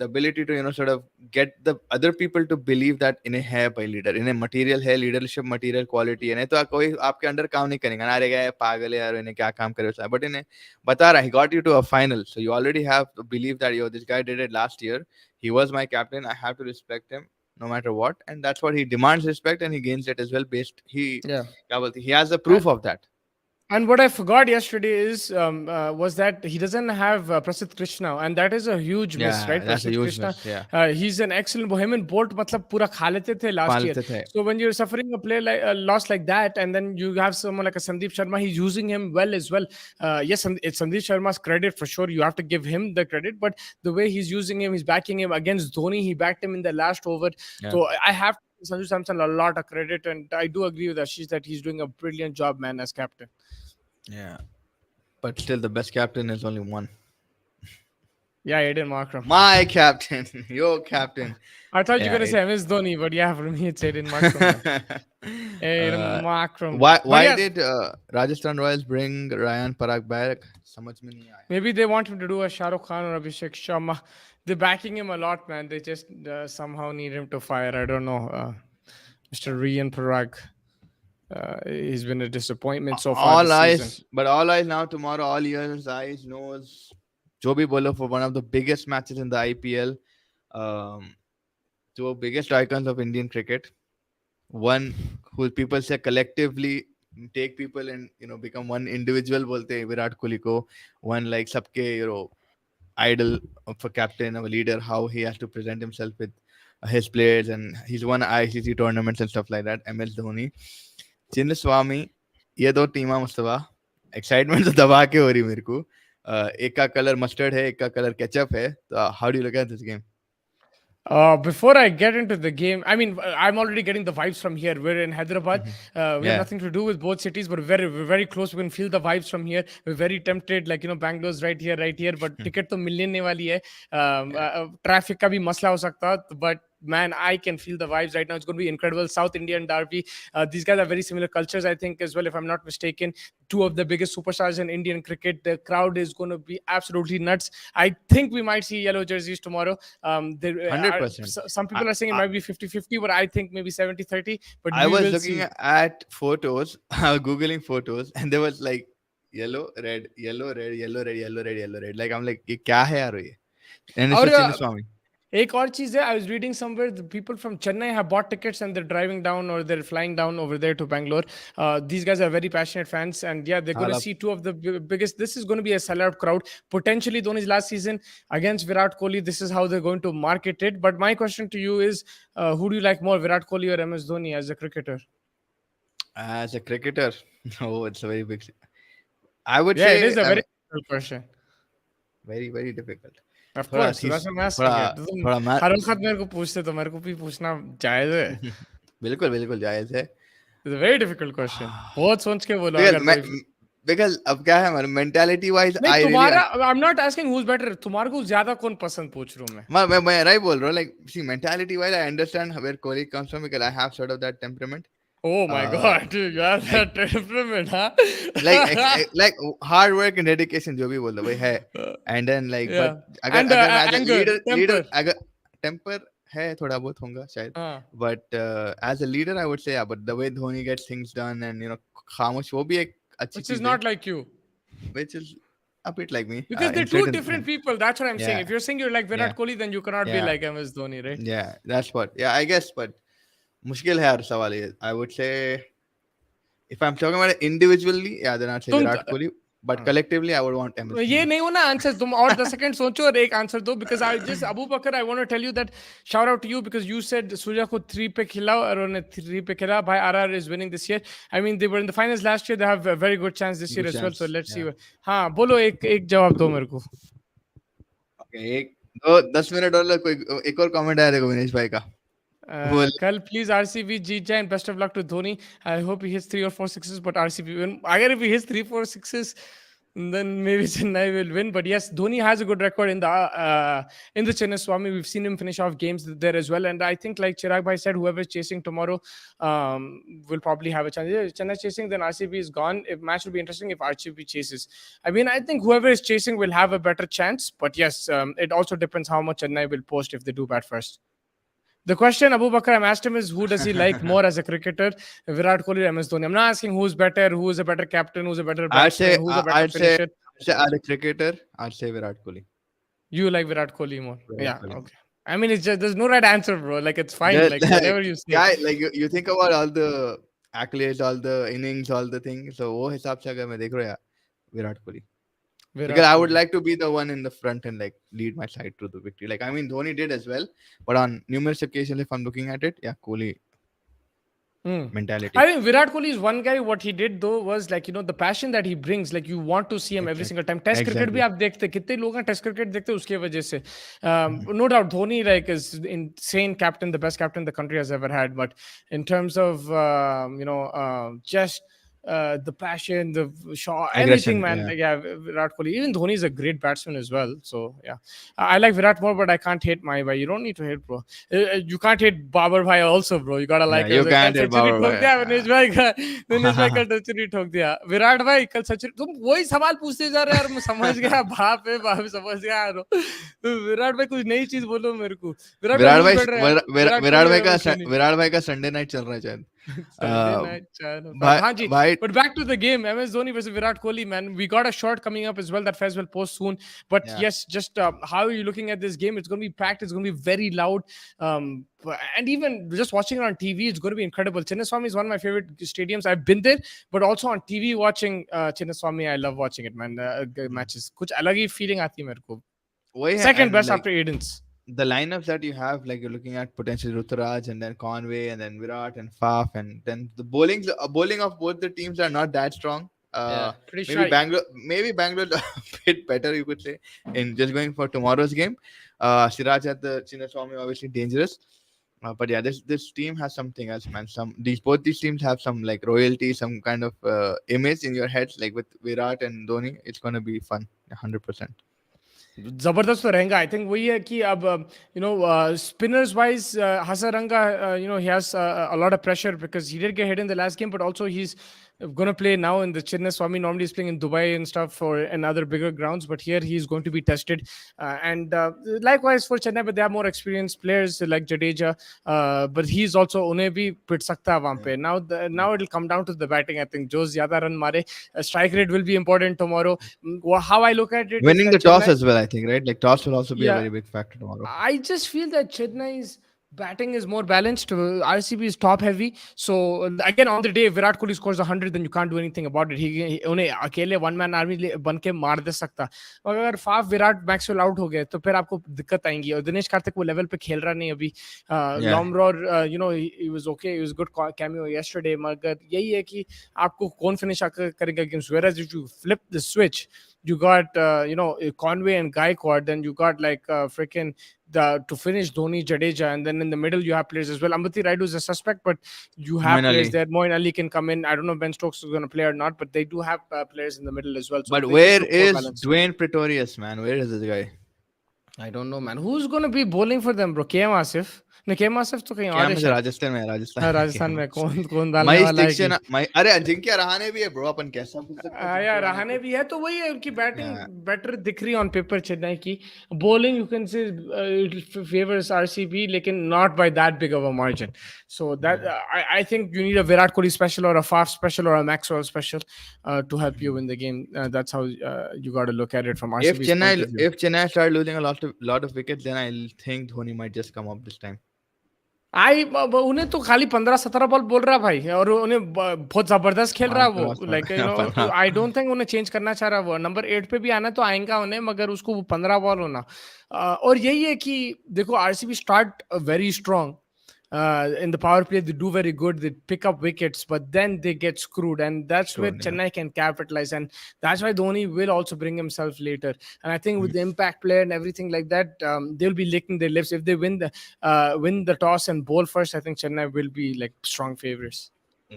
S1: ability to sort of get the other people to believe that इन्हें है भाई leader, इन्हें material है, leadership material quality है, नहीं तो कोई आपके अंडर काम नहीं करेगा ना, अरे गए पागल है यार, इन्हें क्या काम करे उसका, but इन्हें बता रहा, he got you to a final, so you already have to believe that this guy did it last year, he was my captain, I have to respect him no matter what, and that's what he demands respect, and he gains it as well. Based he
S2: Yeah.
S1: क्या बोलते, he has the proof of that.
S2: And what I forgot yesterday is was that he doesn't have Prasidh Krishna, and that is a huge miss,
S1: Yeah,
S2: right?
S1: that's a
S2: Prasidh
S1: huge
S2: Krishna,
S1: miss. Yeah,
S2: he's an excellent Bohemian Bolt. मतलब पूरा खा लेते थे last year.
S1: पालते थे.
S2: So when you're suffering a play like a loss like that, and then you have someone like a Sandeep Sharma, he's using him well as well. Yes, it's Sandeep Sharma's credit for sure. You have to give him the credit, but the way he's using him, he's backing him against Dhoni. He backed him in the last over.
S1: Yeah,
S2: So I have to give Sanju Samson a lot of credit, and I do agree with Ashish that he's doing a brilliant job, man, as captain.
S1: yeah. But still, the best captain is only one.
S2: Yeah, Aiden Markram.
S1: My captain, your captain.
S2: I thought you were
S1: Yeah.
S2: gonna say MS Dhoni, but yeah, for me it's Aiden Markram, man. Aiden
S1: uh,
S2: Markram.
S1: why
S2: But
S1: why
S2: yes,
S1: did Rajasthan Royals bring Ryan Parag back? समझ में नहीं आया.
S2: maybe they want him to do a Shah Rukh Khan or Abhishek Sharma. They're backing him a lot, man. They just somehow need him to fire. I don't know. Mr. Rian Parag. He's been a disappointment so far
S1: All
S2: this season.
S1: eyes, but all eyes now tomorrow. All ears, eyes, nose. जो भी बोलो for one of the biggest matches in the IPL. Um, two biggest icons of Indian cricket. One who people say collectively take people and become one individual बोलते हैं विराट कोहली को. One like सबके idol of a captain of a leader, how he has to present himself with his players, and he's won ICC tournaments and stuff like that. MS Dhoni, Chinnaswamy, ये दो टीमा Mustafa. Excitement तो दबा के हो रही मेरे को. एक का कलर मस्टर्ड है, एक का कलर केचप है. तो how do you look at this game?
S2: Before I get into the game, I mean, I'm already getting the vibes from here. We're in Hyderabad. We have
S1: Yeah.
S2: nothing to do with both cities, but we're very close. We can feel the vibes from here. We're very tempted, like Bangalore's right here, right here. But ticket to मिलने नहीं वाली है. Traffic का भी मसला हो सकता. But man, I can feel the vibes right now. It's going to be incredible. South Indian derby. These guys are very similar cultures, I think, as well. If I'm not mistaken, two of the biggest superstars in Indian cricket. The crowd is going to be absolutely nuts. I think we might see yellow jerseys tomorrow.
S1: 100%.
S2: Some people are saying it might be 50-50, but I think maybe 70-30. But
S1: I
S2: we
S1: was
S2: will
S1: looking
S2: see.
S1: at photos, I was googling photos, and there was like yellow, red, yellow, red, yellow, red, yellow, red, yellow, red. Like I'm like, ये क्या है यार ये? And it's
S2: और
S1: Chinnaswamy.
S2: एक और चीज है, I was reading somewhere the people from Chennai have bought tickets and they're driving down or they're flying down over there to Bangalore. These guys are very passionate fans, and yeah, they're going to see two of the biggest. This is going to be a sellout crowd. Potentially Dhoni's last season against Virat Kohli. This is how they're going to market it. But my question to you is, who do you like more, Virat Kohli or MS Dhoni as a cricketer?
S1: As a cricketer, oh, it's a very big. I would
S2: Yeah, it
S1: say
S2: is a very difficult question.
S1: very, very difficult.
S2: Of
S1: थोड़ा
S2: course, that's what I'm asking.
S1: थोड़ा
S2: तो तुम
S1: थोड़ा
S2: हर वक्त मेरे को पूछते तो मेरे को भी पूछना जायज है.
S1: बिल्कुल बिल्कुल जायज है.
S2: It's a very difficult question. बहुत सोच के बोलो
S1: because
S2: अगर कोई.
S1: because अब क्या है हमारा mentality wise
S2: नहीं
S1: I
S2: तुम्हारा,
S1: really
S2: I'm not asking who's better. तुम्हारे को ज्यादा कौन पसंद पूछ रहा हूँ मैं.
S1: मैं राइट बोल रहा हूँ. like see mentality wise I understand where Kohli comes from because I have sort of that temperament.
S2: Oh my God, dude, you have that temperament, huh?
S1: like hard work and dedication जो भी बोल दो भाई है. And then like
S2: Yeah.
S1: but अगर
S2: And
S1: अगर मैं as a
S2: anger,
S1: leader
S2: temper.
S1: अगर temper है थोड़ा बहुत होगा शायद.
S2: हाँ.
S1: But as a leader I would say yeah, but the way Dhoni gets things done and खामोश वो भी एक अच्छी
S2: Which is
S1: चीज
S2: not
S1: है.
S2: like you.
S1: Which is a bit like me.
S2: Because they're
S1: in
S2: two
S1: certain-
S2: different people. That's what I'm saying.
S1: Yeah.
S2: If you're saying you're like Virat
S1: Yeah.
S2: Kohli, then you cannot be
S1: Yeah.
S2: like MS Dhoni, right?
S1: Yeah, that's what. Yeah, I guess, but मुश्किल है यार सवाल ये. I would say if I'm talking about it individually, yeah, then I'd say
S2: तुम
S1: Virat Kohli. But collectively, I would want MS.
S2: ये नहीं होना answer. तुम और 10 सेकंड सोचो और एक आंसर दो. Because I just Abu Bakar, I want to tell you that shout out to you because you said Surya को 3 पे खिलाओ और उन्हें 3 पे खिला. भाई RR is winning this year. I mean they were in the finals last year. They have a very good chance this year
S1: Good
S2: as well.
S1: chance,
S2: So let's see.
S1: yeah.
S2: हाँ बोलो एक जवाब दो मेरे को.
S1: Okay, एक दो 10 minute और कोई एक और कमेंट आया देखो विनेश भाई का.
S2: कल प्लीज आरसीबी जीत जाए and best of luck to Dhoni. I hope he hits 3 or 4 sixes, but RCB win. Agar if he hits 3-4 sixes, then maybe Chennai will win. But yes, Dhoni has a good record in the Chennai Swami. We've seen him finish off games there as well. And I think, like Chirag Bhai said, whoever is chasing tomorrow will probably have a chance. If Chennai chasing, then RCB is gone. If match will be interesting if RCB chases. I mean, I think whoever is chasing will have a better chance. But yes, it also depends how much Chennai will post if they do bat first. The question, Abu Bakar, I'm asked him is who does he like more as a cricketer, Virat Kohli or MS Dhoni? I'm not asking who's better, who's a better captain, who's a better batsman, who's a better finisher.
S1: as a cricketer, I'd say Virat Kohli.
S2: You like Virat Kohli more?
S1: Virat
S2: Yeah,
S1: Kohli.
S2: okay. I mean, it's just there's no right answer, bro. Like it's fine.
S1: Just
S2: Like whatever you say.
S1: Guy, like you think about all the accolades, all the innings, all the things. So वो हिसाब से अगर मैं देख रहा हूँ यार, Virat Kohli. Because
S2: Virat
S1: I would
S2: Kohli.
S1: like to be the one in the front and like lead my side to the victory. Like I mean, Dhoni did as well, but on numerous occasions, if I'm looking at it, yeah, Kohli
S2: Hmm.
S1: mentality.
S2: I think Virat Kohli is one guy. What he did though was like the passion that he brings. Like you want to see him every
S1: Exactly.
S2: single time. Test cricket भी
S1: Exactly.
S2: आप देखते कितने लोग हैं test cricket देखते उसके वजह से.
S1: Mhm.
S2: No doubt Dhoni like is insane captain, the best captain the country has ever had. But in terms of just the passion, the shot, everything,
S1: Aggression.
S2: man.
S1: Yeah.
S2: Like, yeah, Virat Kohli. Even Dhoni is a great batsman as well. So yeah, I like Virat more, but I can't hate my guy. You don't need to hate, bro. You can't hate Babar bhai also, bro. You gotta
S1: Yeah.
S2: like
S1: You
S2: it. कल
S1: can't hit
S2: century
S1: Babar
S2: ठोक दिया Dinesh
S1: bhai.
S2: भाई का. दिनेश भाई कल century ठोक दिया. विराट भाई कल सेंचुरी. तुम वही सवाल पूछते जा रहे हो यार. मैं समझ गया. बाप है बाप, समझ गया यार. तो विराट भाई कुछ नई चीज बोलो मेरे को. विराट भाई
S1: विराट
S2: who's
S1: भाई
S2: better यार. विराट
S1: विराट
S2: कोहली
S1: भाई
S2: और
S1: का
S2: एम एस धोनी.
S1: विराट भाई का संडे नाइट चल रहा है शायद.
S2: Sunday night channel.
S1: भाई
S2: हाँ जी.
S1: भाई.
S2: But back to the game, MS Dhoni versus Virat Kohli, man. We got a shot coming up as well. That Fez will post soon. But
S1: Yeah.
S2: yes, just how are you looking at this game? It's going to be packed. It's going to be very loud. And even just watching it on TV, it's going to be incredible. Chinnaswamy is one of my favorite stadiums. I've been there, but also on TV watching Chinnaswamy, I love watching it, man. Matches. कुछ अलग ही feeling आती है मेरे को.
S1: वही है
S2: Second
S1: and
S2: best
S1: like
S2: after Aiden's.
S1: the lineups that you have, like you're looking at potentially Ruturaj and then Conway and then Virat and Faf, and then the bowling of both the teams are not that strong.
S2: Yeah, pretty
S1: Maybe
S2: shy.
S1: Bangalore a bit better, you could say, in just going for tomorrow's game. Siraj at the Chinnaswamy obviously dangerous. But yeah, this team has something else, man. Both these teams have some like royalty, some kind of image in your head, like with Virat and Dhoni. It's gonna be fun, 100%.
S2: जबरदस्त तो रहेगा. I think वही है कि अब spinners wise Hasaranga he has a lot of pressure because he did get hit in the last game, but also he's going to play now in the Chinnaswamy. Normally he's playing in Dubai and stuff for and other bigger grounds, but here he's going to be tested. And likewise for Chennai, but they have more experienced players like Jadeja, but he's also उन्हें भी पिट सकता है वहाँ पे. Now it'll come down to the batting. I think जो ज़्यादा run मारे, strike rate will be important tomorrow. How I look at it is
S1: Winning the
S2: that
S1: toss
S2: Chennai,
S1: as well, I think, right? Like toss will also be a
S2: yeah,
S1: very big factor tomorrow.
S2: I just feel that Chennai's batting is more balanced. RCB is top heavy. So again, on the day if Virat Kohli scores 100, then you can't do anything about it. He उन्हें अकेले one man army बन के मार दे सकता. मगर अगर Faf Virat Maxwell out हो गए तो फिर आपको दिक्कत आएंगी. और दिनेश कार्तिक वो लेवल पे खेल रहा नहीं अभी.
S1: Yeah.
S2: लॉमरॉर he was okay. He was good cameo yesterday. मगर यही है कि आपको कौन फिनिश करेगा against. Whereas if you flip the switch, you got Conway and Gaikwad, then you got like freaking to finish Dhoni, Jadeja, and then in the middle you have players as well. Ambati Raidu is a suspect, but you have
S1: Moin
S2: players
S1: Ali.
S2: there. Moin Ali can come in. I don't know if Ben Stokes is going to play or not, but they do have players in the middle as well. So
S1: But
S2: they just
S1: where
S2: look more
S1: is
S2: balanced.
S1: Dwayne Pretorius, man? Where is this guy?
S2: I don't know, man. Who's going to be bowling for them, bro? KM Asif? No, KM Asif तो कहीं
S1: क्या
S2: और है
S1: में
S2: शायद.
S1: राजस्थान में राजस्थान
S2: हाँ,
S1: में
S2: राजस्थान
S1: क्या
S2: में
S1: में
S2: कौन डालने
S1: महेश
S2: वाला है
S1: दीक्षित
S2: कि
S1: अरे अजिंक्य रहाणे भी है ब्रो अपन कैसा पूछ सकते हैं
S2: यार
S1: अजिंक्य रहाणे
S2: रहाणे
S1: को
S2: भी है तो वही है उनकी बैटिंग
S1: Yeah.
S2: बेटर दिख रही है ऑन पेपर चेन्नई की. Bowling you can say favours RCB लेकिन not by that big of a margin. So that I think you need a Virat Kohli special और अ फाफ स्पेशल और a Maxwell special to help you win the game. That's how you got to look at it from
S1: If
S2: RCB's
S1: Chennai
S2: point of view.
S1: if Chennai start losing a lot of wickets, then I think Dhoni might just come up this time.
S2: उन्हें तो खाली 15-17 ball बोल रहा है भाई और उन्हें बहुत जबरदस्त खेल रहा है वो.
S1: 15
S2: लाइक
S1: 15
S2: आई डोंट थिंक उन्हें चेंज करना चाह रहा. वो नंबर 8 पे भी आना तो आएगा उन्हें मगर उसको वो 15 बॉल होना. और यही है कि देखो RCB start very strong. In the power play, they do very good. They pick up wickets, but then they get screwed, and that's where
S1: Screwed, yeah.
S2: Chennai can capitalize, and that's why Dhoni will also bring himself later. And I think with
S1: Mhm.
S2: the impact player and everything like that, they'll be licking their lips if they win the toss and bowl first. I think Chennai will be like strong favorites.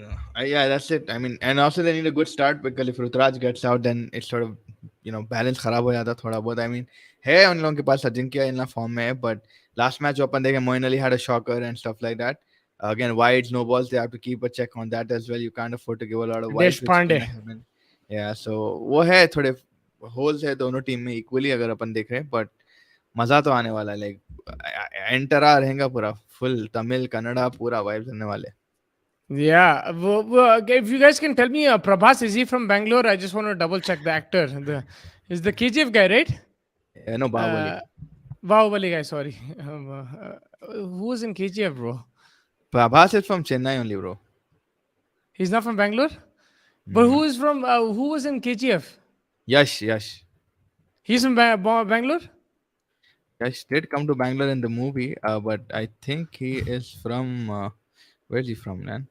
S1: Yeah, that's it. I mean, and also they need a good start because if Rutraj gets out, then it's sort of balance खराब हो जाता थोड़ा बहुत. I mean, है उन लोगों के पास Ajinkya in form में है, but last match अपन देखे Moin Ali had a shocker and stuff like that. Again, wides, no balls, they have to keep a check on that as well. You can't afford to give a lot of wides,
S2: Desh
S1: which
S2: Pandey.
S1: Chennai have been. Yeah, so वो है थोड़े holes है दोनों team में equally अगर अपन देख रहे हैं, but मजा तो आने वाला है. लाइक एंटरा रहेगा पूरा फुल तमिल कन्नड़ा पूरा वाइब्स आने वाले.
S2: Yeah, if you guys can tell me, Prabhas, is he from Bangalore? I just want to double check the actor. Is the KGF guy, right?
S1: No, Bahubali.
S2: Bahubali guy, sorry. Who was in KGF, bro?
S1: Prabhas is from Chennai only, bro.
S2: He's not from Bangalore. But
S1: No.
S2: who was in KGF?
S1: Yash.
S2: He's from Bangalore.
S1: Yash did come to Bangalore in the movie, but I think he is from. Where's he from, man?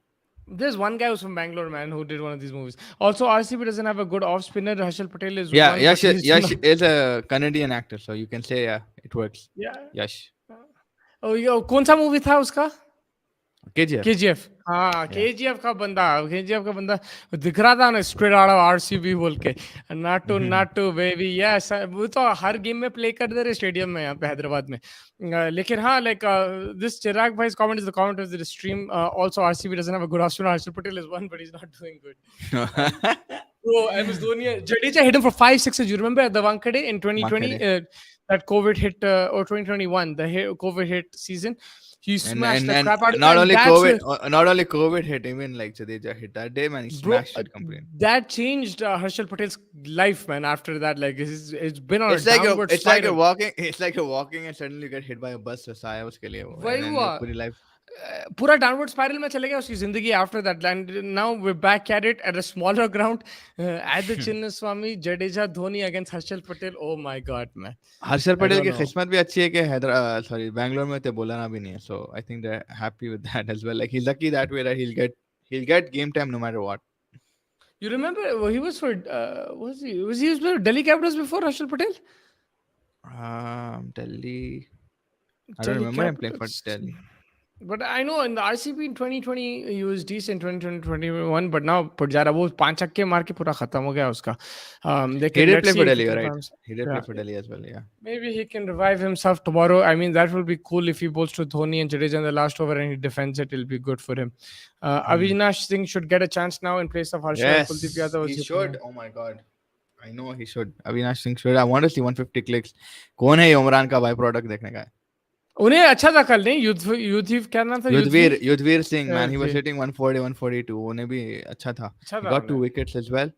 S2: There's one guy who's from Bangalore, man, who did one of these movies. Also, RCB doesn't have a good off spinner. Harshal Patel is
S1: Yeah,
S2: one, but
S1: Yash.
S2: he's
S1: Yash
S2: not.
S1: is a Canadian actor, so you can say yeah, it works.
S2: Yeah.
S1: Yash.
S2: Oh, यो कौन सा movie था उसका?
S1: KGF.
S2: KGF. हाँ,
S1: Yeah.
S2: KGF का बंदा दिख रहा था ना, स्ट्रेट आउट ऑफ आरसीबी बोल के. नाट टू बेबी, यस. वो तो हर गेम में प्ले कर दे रहे स्टेडियम में यहाँ पे हैदराबाद में. लेकिन हाँ, लाइक दिस चिराग भाई's comment is the comment of the stream. Also, RCB doesn't have a good option. Harshal Patel is one, but he's not doing good. Bro, MS Dhoni, Jadeja hit him for 5 6s. You remember at the Wankhede in 2020,
S1: Wankhede.
S2: that COVID hit, or 2021, the COVID hit season. He
S1: And
S2: smashed
S1: and
S2: the
S1: and
S2: crap out of it,
S1: not
S2: and
S1: only
S2: that's
S1: COVID, not only COVID hit, even like Jadeja hit that day, man. He
S2: bro.
S1: smashed it completely.
S2: That changed Harshal Patel's life, man. After that, like it's been on a
S1: It's like you're,
S2: downward
S1: it's like you're
S2: spiral.
S1: walking. It's like you're walking and suddenly you get hit by a bus. So साया उसके लिए वो,
S2: वही
S1: and then
S2: हुआ.
S1: your पूरी life.
S2: पूरा downward spiral में चले गया उसकी जिंदगी after that. And now we back at it at a smaller ground at the Chinnaswamy. Jadeja Dhoni against Harshal Patel. Oh my god man.
S1: Harshal
S2: I
S1: Patel
S2: don't
S1: की
S2: know.
S1: किस्मत भी अच्छी है कि सॉरी बैंगलोर में तो बोलना भी नहीं है. So I think they're happy with that as well. Like he's lucky that way that he'll get game time no matter what.
S2: You remember he was for was he for Delhi Capitals before Harshal Patel?
S1: Delhi. I don't
S2: Delhi
S1: remember him playing for
S2: Capitals.
S1: Delhi.
S2: But I know in the RCB in 2020 he was decent, 2021, but now पड़ जा रहा. वो 5 छक्के मार के पूरा खत्म हो गया उसका.
S1: He
S2: लेकिन
S1: did
S2: let's
S1: play
S2: see
S1: for
S2: if he
S1: Delhi,
S2: can
S1: you're right.
S2: revive himself.
S1: He did play
S2: Yeah.
S1: for Delhi as well. Yeah.
S2: Maybe he can revive himself tomorrow. I mean, that will be cool if he bowls to Dhoni and Jadeja in the last over and he defends it. It'll be good for him. Avinash Singh should get a chance now in place of Harsha. And Kuldeep
S1: Yes,
S2: Yadav was
S1: he
S2: hitting
S1: should.
S2: him.
S1: Oh my God. I know he should. Avinash Singh should. I want to see 150 clicks. कौन है ये उमरान का by product देखने का है?
S2: उन्हें अच्छा था कल नहीं. युद्धवीर क्या नाम था?
S1: Yudhvir Singh, man, he was
S2: Okay.
S1: hitting 140 142. उन्हें भी अच्छा था.
S2: अच्छा
S1: He
S2: था
S1: got 2
S2: उन्हें.
S1: wickets as well.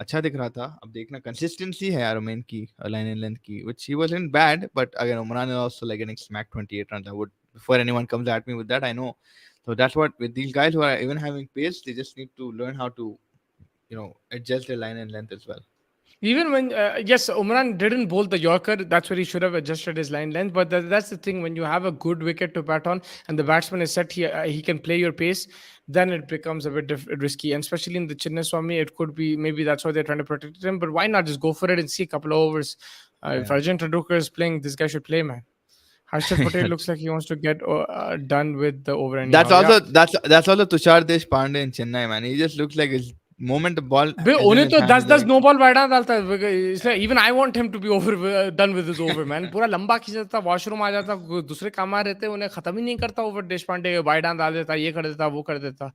S1: अच्छा दिख रहा था. अब देखना consistency है यार उमेन की, line and length की, which he wasn't bad, but again Umran is also like getting smacked 28 runs. I would, before anyone comes at me with that, I know. So that's what with these guys who are even having pace, they just need to learn how to, adjust their line and length as well.
S2: Even when, yes, Umran didn't bowl the Yorker. That's where he should have adjusted his line length. But that's the thing. When you have a good wicket to bat on and the batsman is set, he can play your pace, then it becomes a bit risky. And especially in the Chinnaswamy, it could be maybe that's why they're trying to protect him. But why not just go for it and see a couple of overs? If Arjun Tendulkar is playing, this guy should play, man. Harshal Patel looks like he wants to get done with the over anyhow.
S1: That's also Tushar Deshpande in Chennai, man. He just looks like his moment the ball.
S2: बे
S1: is in
S2: उन्हें
S1: his
S2: तो
S1: hand,
S2: 10
S1: he's
S2: 10
S1: like,
S2: no ball बैठा डालता है. इसलिए even I want him to be over done with his over man. पूरा लंबा खींच जाता, वॉशरूम आ जाता, दूसरे काम आ रहते, उन्हें खत्म ही नहीं करता ओवर. देश पांडे बाइडान डाल देता, ये कर देता, वो कर देता.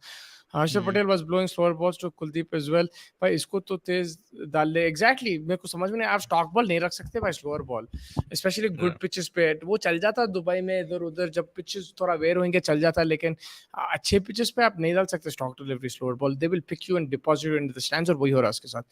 S2: Harshal Patel was blowing slower balls to Kuldeep as well. भाई इसको तो तेज डाल ले. एग्जैक्टली मेरे को समझ में नहीं. आप स्टॉक बॉल नहीं रख सकते भाई, slower ball specially good pitches पे. वो चल जाता दुबई में इधर उधर, जब पिचेस थोड़ा वेयर होंगे चल जाता. लेकिन अच्छे पिचेस पे आप नहीं डाल सकते stock delivery slower ball. They will pick you and deposit you into the stands. और वही हो रहा है उसके साथ.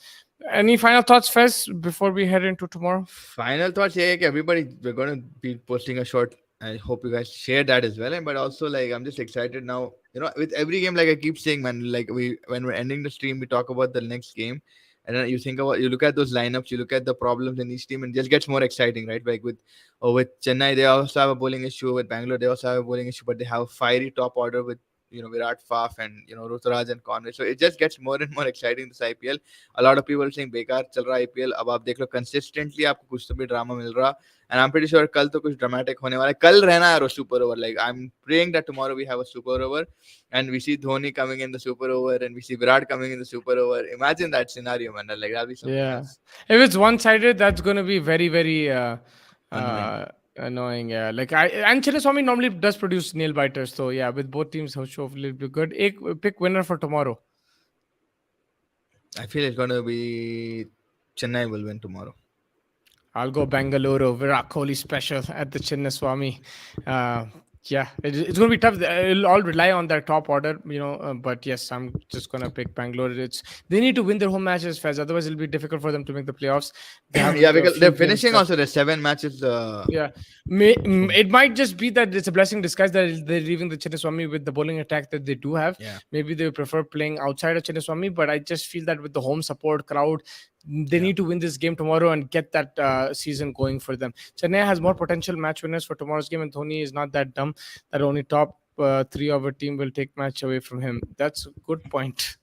S2: Any final thoughts Fez before we head into tomorrow?
S1: Final thoughts here, everybody, we're going to be posting a short. I hope you guys share that as well. But also, like, I'm just excited now. With every game, like I keep saying, man, like when we're ending the stream, we talk about the next game, and then you look at those lineups, you look at the problems in each team, and it just gets more exciting, right? Like with Chennai, they also have a bowling issue. With Bangalore, they also have a bowling issue, but they have a fiery top order with Virat, Faf, and Ruturaj and Conway. So it just gets more and more exciting this IPL. A lot of people are saying बेकार चल रहा IPL. अब आप देख लो consistently आपको कुछ तो भी drama मिल रहा. And I'm pretty sure कल तो कुछ dramatic होने वाला है. कल रहना है super over. Like I'm praying that tomorrow we have a super over, and we see Dhoni coming in the super over, and we see Virat coming in the super over. Imagine that scenario, man. Like that'll be something else.
S2: If it's one-sided, that's going to be very, very
S1: Annoying.
S2: annoying. Yeah, like and Chinnaswamy normally does produce nail biters. So yeah, with both teams, hopefully it'll be good. Pick winner for tomorrow.
S1: I feel it's going to be Chennai will win tomorrow.
S2: I'll go Bangalore. Virat Kohli special at the Chinnaswamy. Yeah, it's going to be tough. It'll all rely on their top order, but yes, I'm just going to pick Bangalore. They need to win their home matches, Faz. Otherwise, it'll be difficult for them to make the playoffs. They have
S1: Yeah,
S2: a
S1: because they're
S2: few games
S1: finishing
S2: left.
S1: also. There's 7 matches.
S2: Yeah,
S1: So
S2: it might just be that it's a blessing in disguise that they're leaving the Chinnaswamy with the bowling attack that they do have.
S1: yeah,
S2: Maybe they prefer playing outside of Chinnaswamy, but I just feel that with the home support crowd, they
S1: yeah.
S2: need to win this game tomorrow and get that season going for them. Chennai has more potential match winners for tomorrow's game, and Dhoni is not that dumb that only top three of a team will take match away from him. That's a good point.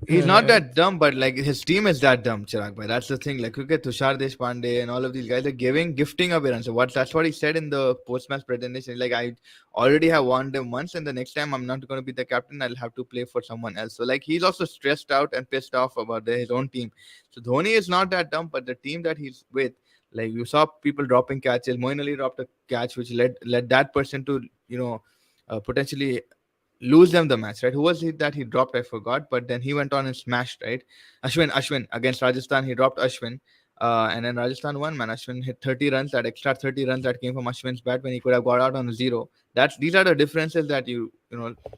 S1: He's not that dumb, but like his team is that dumb, Chirag bhai. That's the thing. Like look at Tushar Deshpande and all of these guys are gifting away runs. So that's what he said in the post match presentation. Like I already have won them once, and the next time I'm not going to be the captain. I'll have to play for someone else. So like he's also stressed out and pissed off about his own team. So Dhoni is not that dumb, but the team that he's with, like you saw people dropping catches. Moeen Ali dropped a catch which led that person to potentially lose them the match, right? Who was it that he dropped? I forgot, but then he went on and smashed, right? Ashwin against Rajasthan, he dropped Ashwin, and then Rajasthan won. Man, Ashwin hit 30 runs. That extra 30 runs that came from Ashwin's bat when he could have got out on a zero. These are the differences that you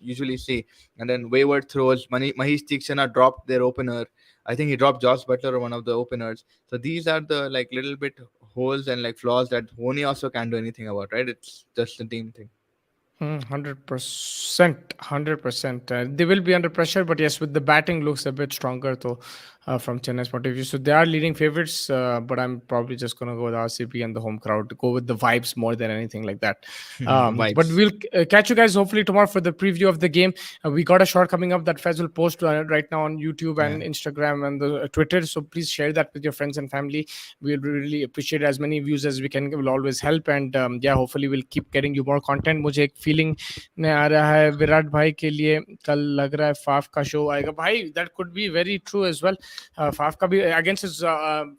S1: usually see. And then wayward throws. Mahesh Tikshana dropped their opener. I think he dropped Josh Butler, one of the openers. So these are the like little bit holes and like flaws that Dhoni also can't do anything about, right? It's just a team thing.
S2: 100%, 100%. They will be under pressure, but yes, with the batting looks a bit stronger though from Chennai's point of view. So they are leading favorites, but I'm probably just gonna go with RCB and the home crowd to go with the vibes more than anything like that. But
S1: Vibes.
S2: we'll catch you guys hopefully tomorrow for the preview of the game. We got a short coming up that Fez will post right now on YouTube
S1: Yeah.
S2: and Instagram and the Twitter. So please share that with your friends and family. We'll really appreciate as many views as we can. It will always help. And yeah, hopefully we'll keep getting you more content. मुझे एक feeling ने आ रहा है विराट भाई के लिए कल लग रहा है फाफ का शो आएगा भाई. That could be very true as well. Faf का भी against his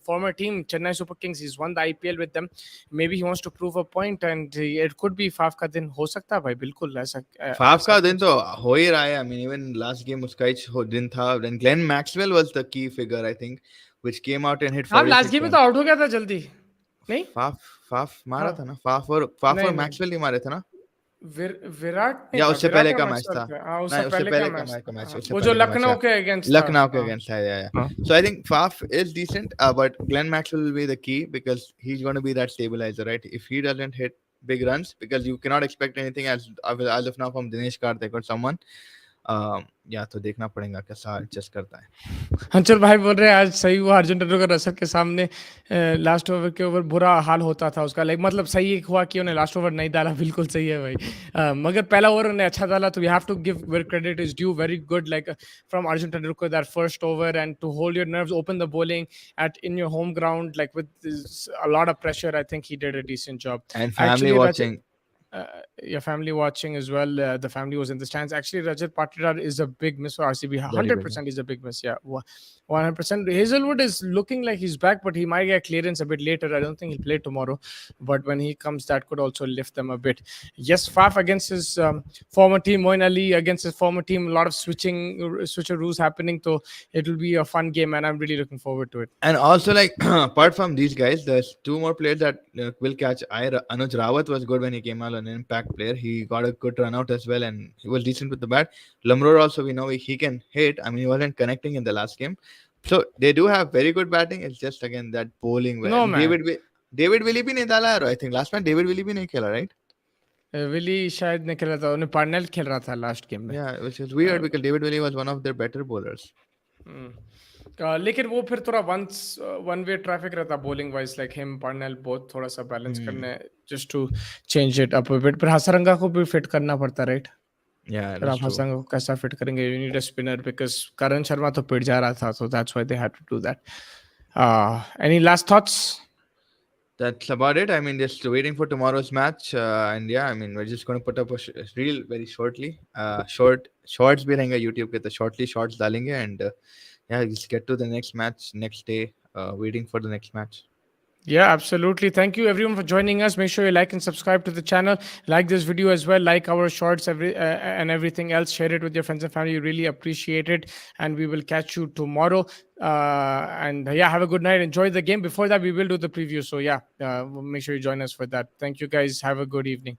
S2: former team Chennai Super Kings, he won the IPL with them. Maybe he wants to prove a point and it could be Faf का दिन हो सकता है भाई. बिल्कुल ऐसा
S1: फाफ
S2: ऐसा
S1: का दिन
S2: कुछ.
S1: तो हो ही रहा है. I mean, even last game उसका ही दिन था. Then Glenn Maxwell was the key figure, I think, which came out and hit
S2: हाँ, लास्ट
S1: 46
S2: गेम में तो
S1: runs.
S2: आउट हो गया था जल्दी नहीं.
S1: फाफ मारा
S2: हाँ,
S1: था ना. फाफ और
S2: नहीं नहीं,
S1: मैक्सवेल ही मारे थे ना.
S2: विराट नहीं
S1: या
S2: था.
S1: उससे
S2: विराट
S1: पहले
S2: या
S1: का मैच
S2: मैक्सवेल
S1: था.
S2: था. हाँ, उससे
S1: नहीं, उससे
S2: पहले का
S1: पहले का
S2: मैच था.
S1: मैच,
S2: हाँ,
S1: उससे
S2: वो जो
S1: पहले का मैच
S2: लखनऊ
S1: है.
S2: के अगेंस्ट था.
S1: Lucknow
S2: हाँ
S1: against है. Yeah,
S2: हाँ.
S1: yeah. So I think Faf is decent, but Glenn Maxwell will be the key because he's going to be that stabilizer, right? If he doesn't hit big runs, because you cannot expect anything as of now from Dinesh Karthik or someone. या तो देखना पड़ेगा कैसा adjust करता है.
S2: अंचल भाई बोल रहे हैं आज सही हुआ अर्जुन टेंडुलकर रसल के सामने लास्ट ओवर के ओवर बुरा हाल होता था उसका. लाइक मतलब सही हुआ कि उन्हें लास्ट ओवर नहीं डाला. बिल्कुल सही है भाई. मगर पहला ओवर उन्हें अच्छा डाला तो we have to give where credit is due. Very good like from Arjun Tendulkar that first over and to hold your nerves, open the bowling at in your home ground like with a lot of pressure. I think he did a decent job.
S1: And family
S2: Actually Rajat,
S1: watching.
S2: your family watching as well. The family was in the stands. Actually, Rajat Patidar is a big miss for RCB.
S1: Very big.
S2: 100% is a big miss. Yeah, 100%. Hazelwood is looking like he's back, but he might get clearance a bit later. I don't think he'll play tomorrow. But when he comes, that could also lift them a bit. Yes, Faf against his former team, Moeen Ali against his former team. A lot of switcheroos happening. So it will be a fun game, and I'm really looking forward to it.
S1: And also, like apart from these guys, there's two more players that will catch eye. Anuj Rawat was good when he came out, an impact player. He got a good run out as well, and he was decent with the bat. Lamror also, we know he can hit. I mean, he wasn't connecting in the last game. So they do have very good batting. It's just again that bowling.
S2: No
S1: And
S2: man,
S1: David Willey भी नहीं डाला यार. I think last match David Willey भी नहीं खेला, right?
S2: Willie शायद नहीं खेल रहा था. उन्हें पार्नेल खेल रहा था लास्ट गेम में.
S1: Yeah, which is weird because David Willey was one of their better bowlers.
S2: लेकिन वो फिर थोड़ा वन वे ट्रैफिक रहता bowling wise. Like him Parnell बहुत थोड़ा सा बैलेंस करने just to change it up a bit. पर हसरंगा को भी फिट करना पड़ता, राइट?
S1: Yeah,
S2: फिर आप
S1: that's true.
S2: हसरंगा को कैसा फिट करेंगे? You need a spinner because Karan Sharma तो पिट जा रहा था. So that's why they had to do that. Any last thoughts?
S1: That's about it. I mean, just waiting for tomorrow's match, and yeah, I mean, we're just going to put up a reel very shortly. Shorts भी रहेंगे YouTube पे, तो shortly shorts डालेंगे, and yeah, just get to the next match next day. Waiting for the next match.
S2: Yeah, absolutely. Thank you everyone for joining us. Make sure you like and subscribe to the channel. Like this video as well. Like our shorts and everything else. Share it with your friends and family. Really appreciate it. And we will catch you tomorrow. And yeah, have a good night. Enjoy the game. Before that, we will do the preview. So yeah, make sure you join us for that. Thank you guys. Have a good evening.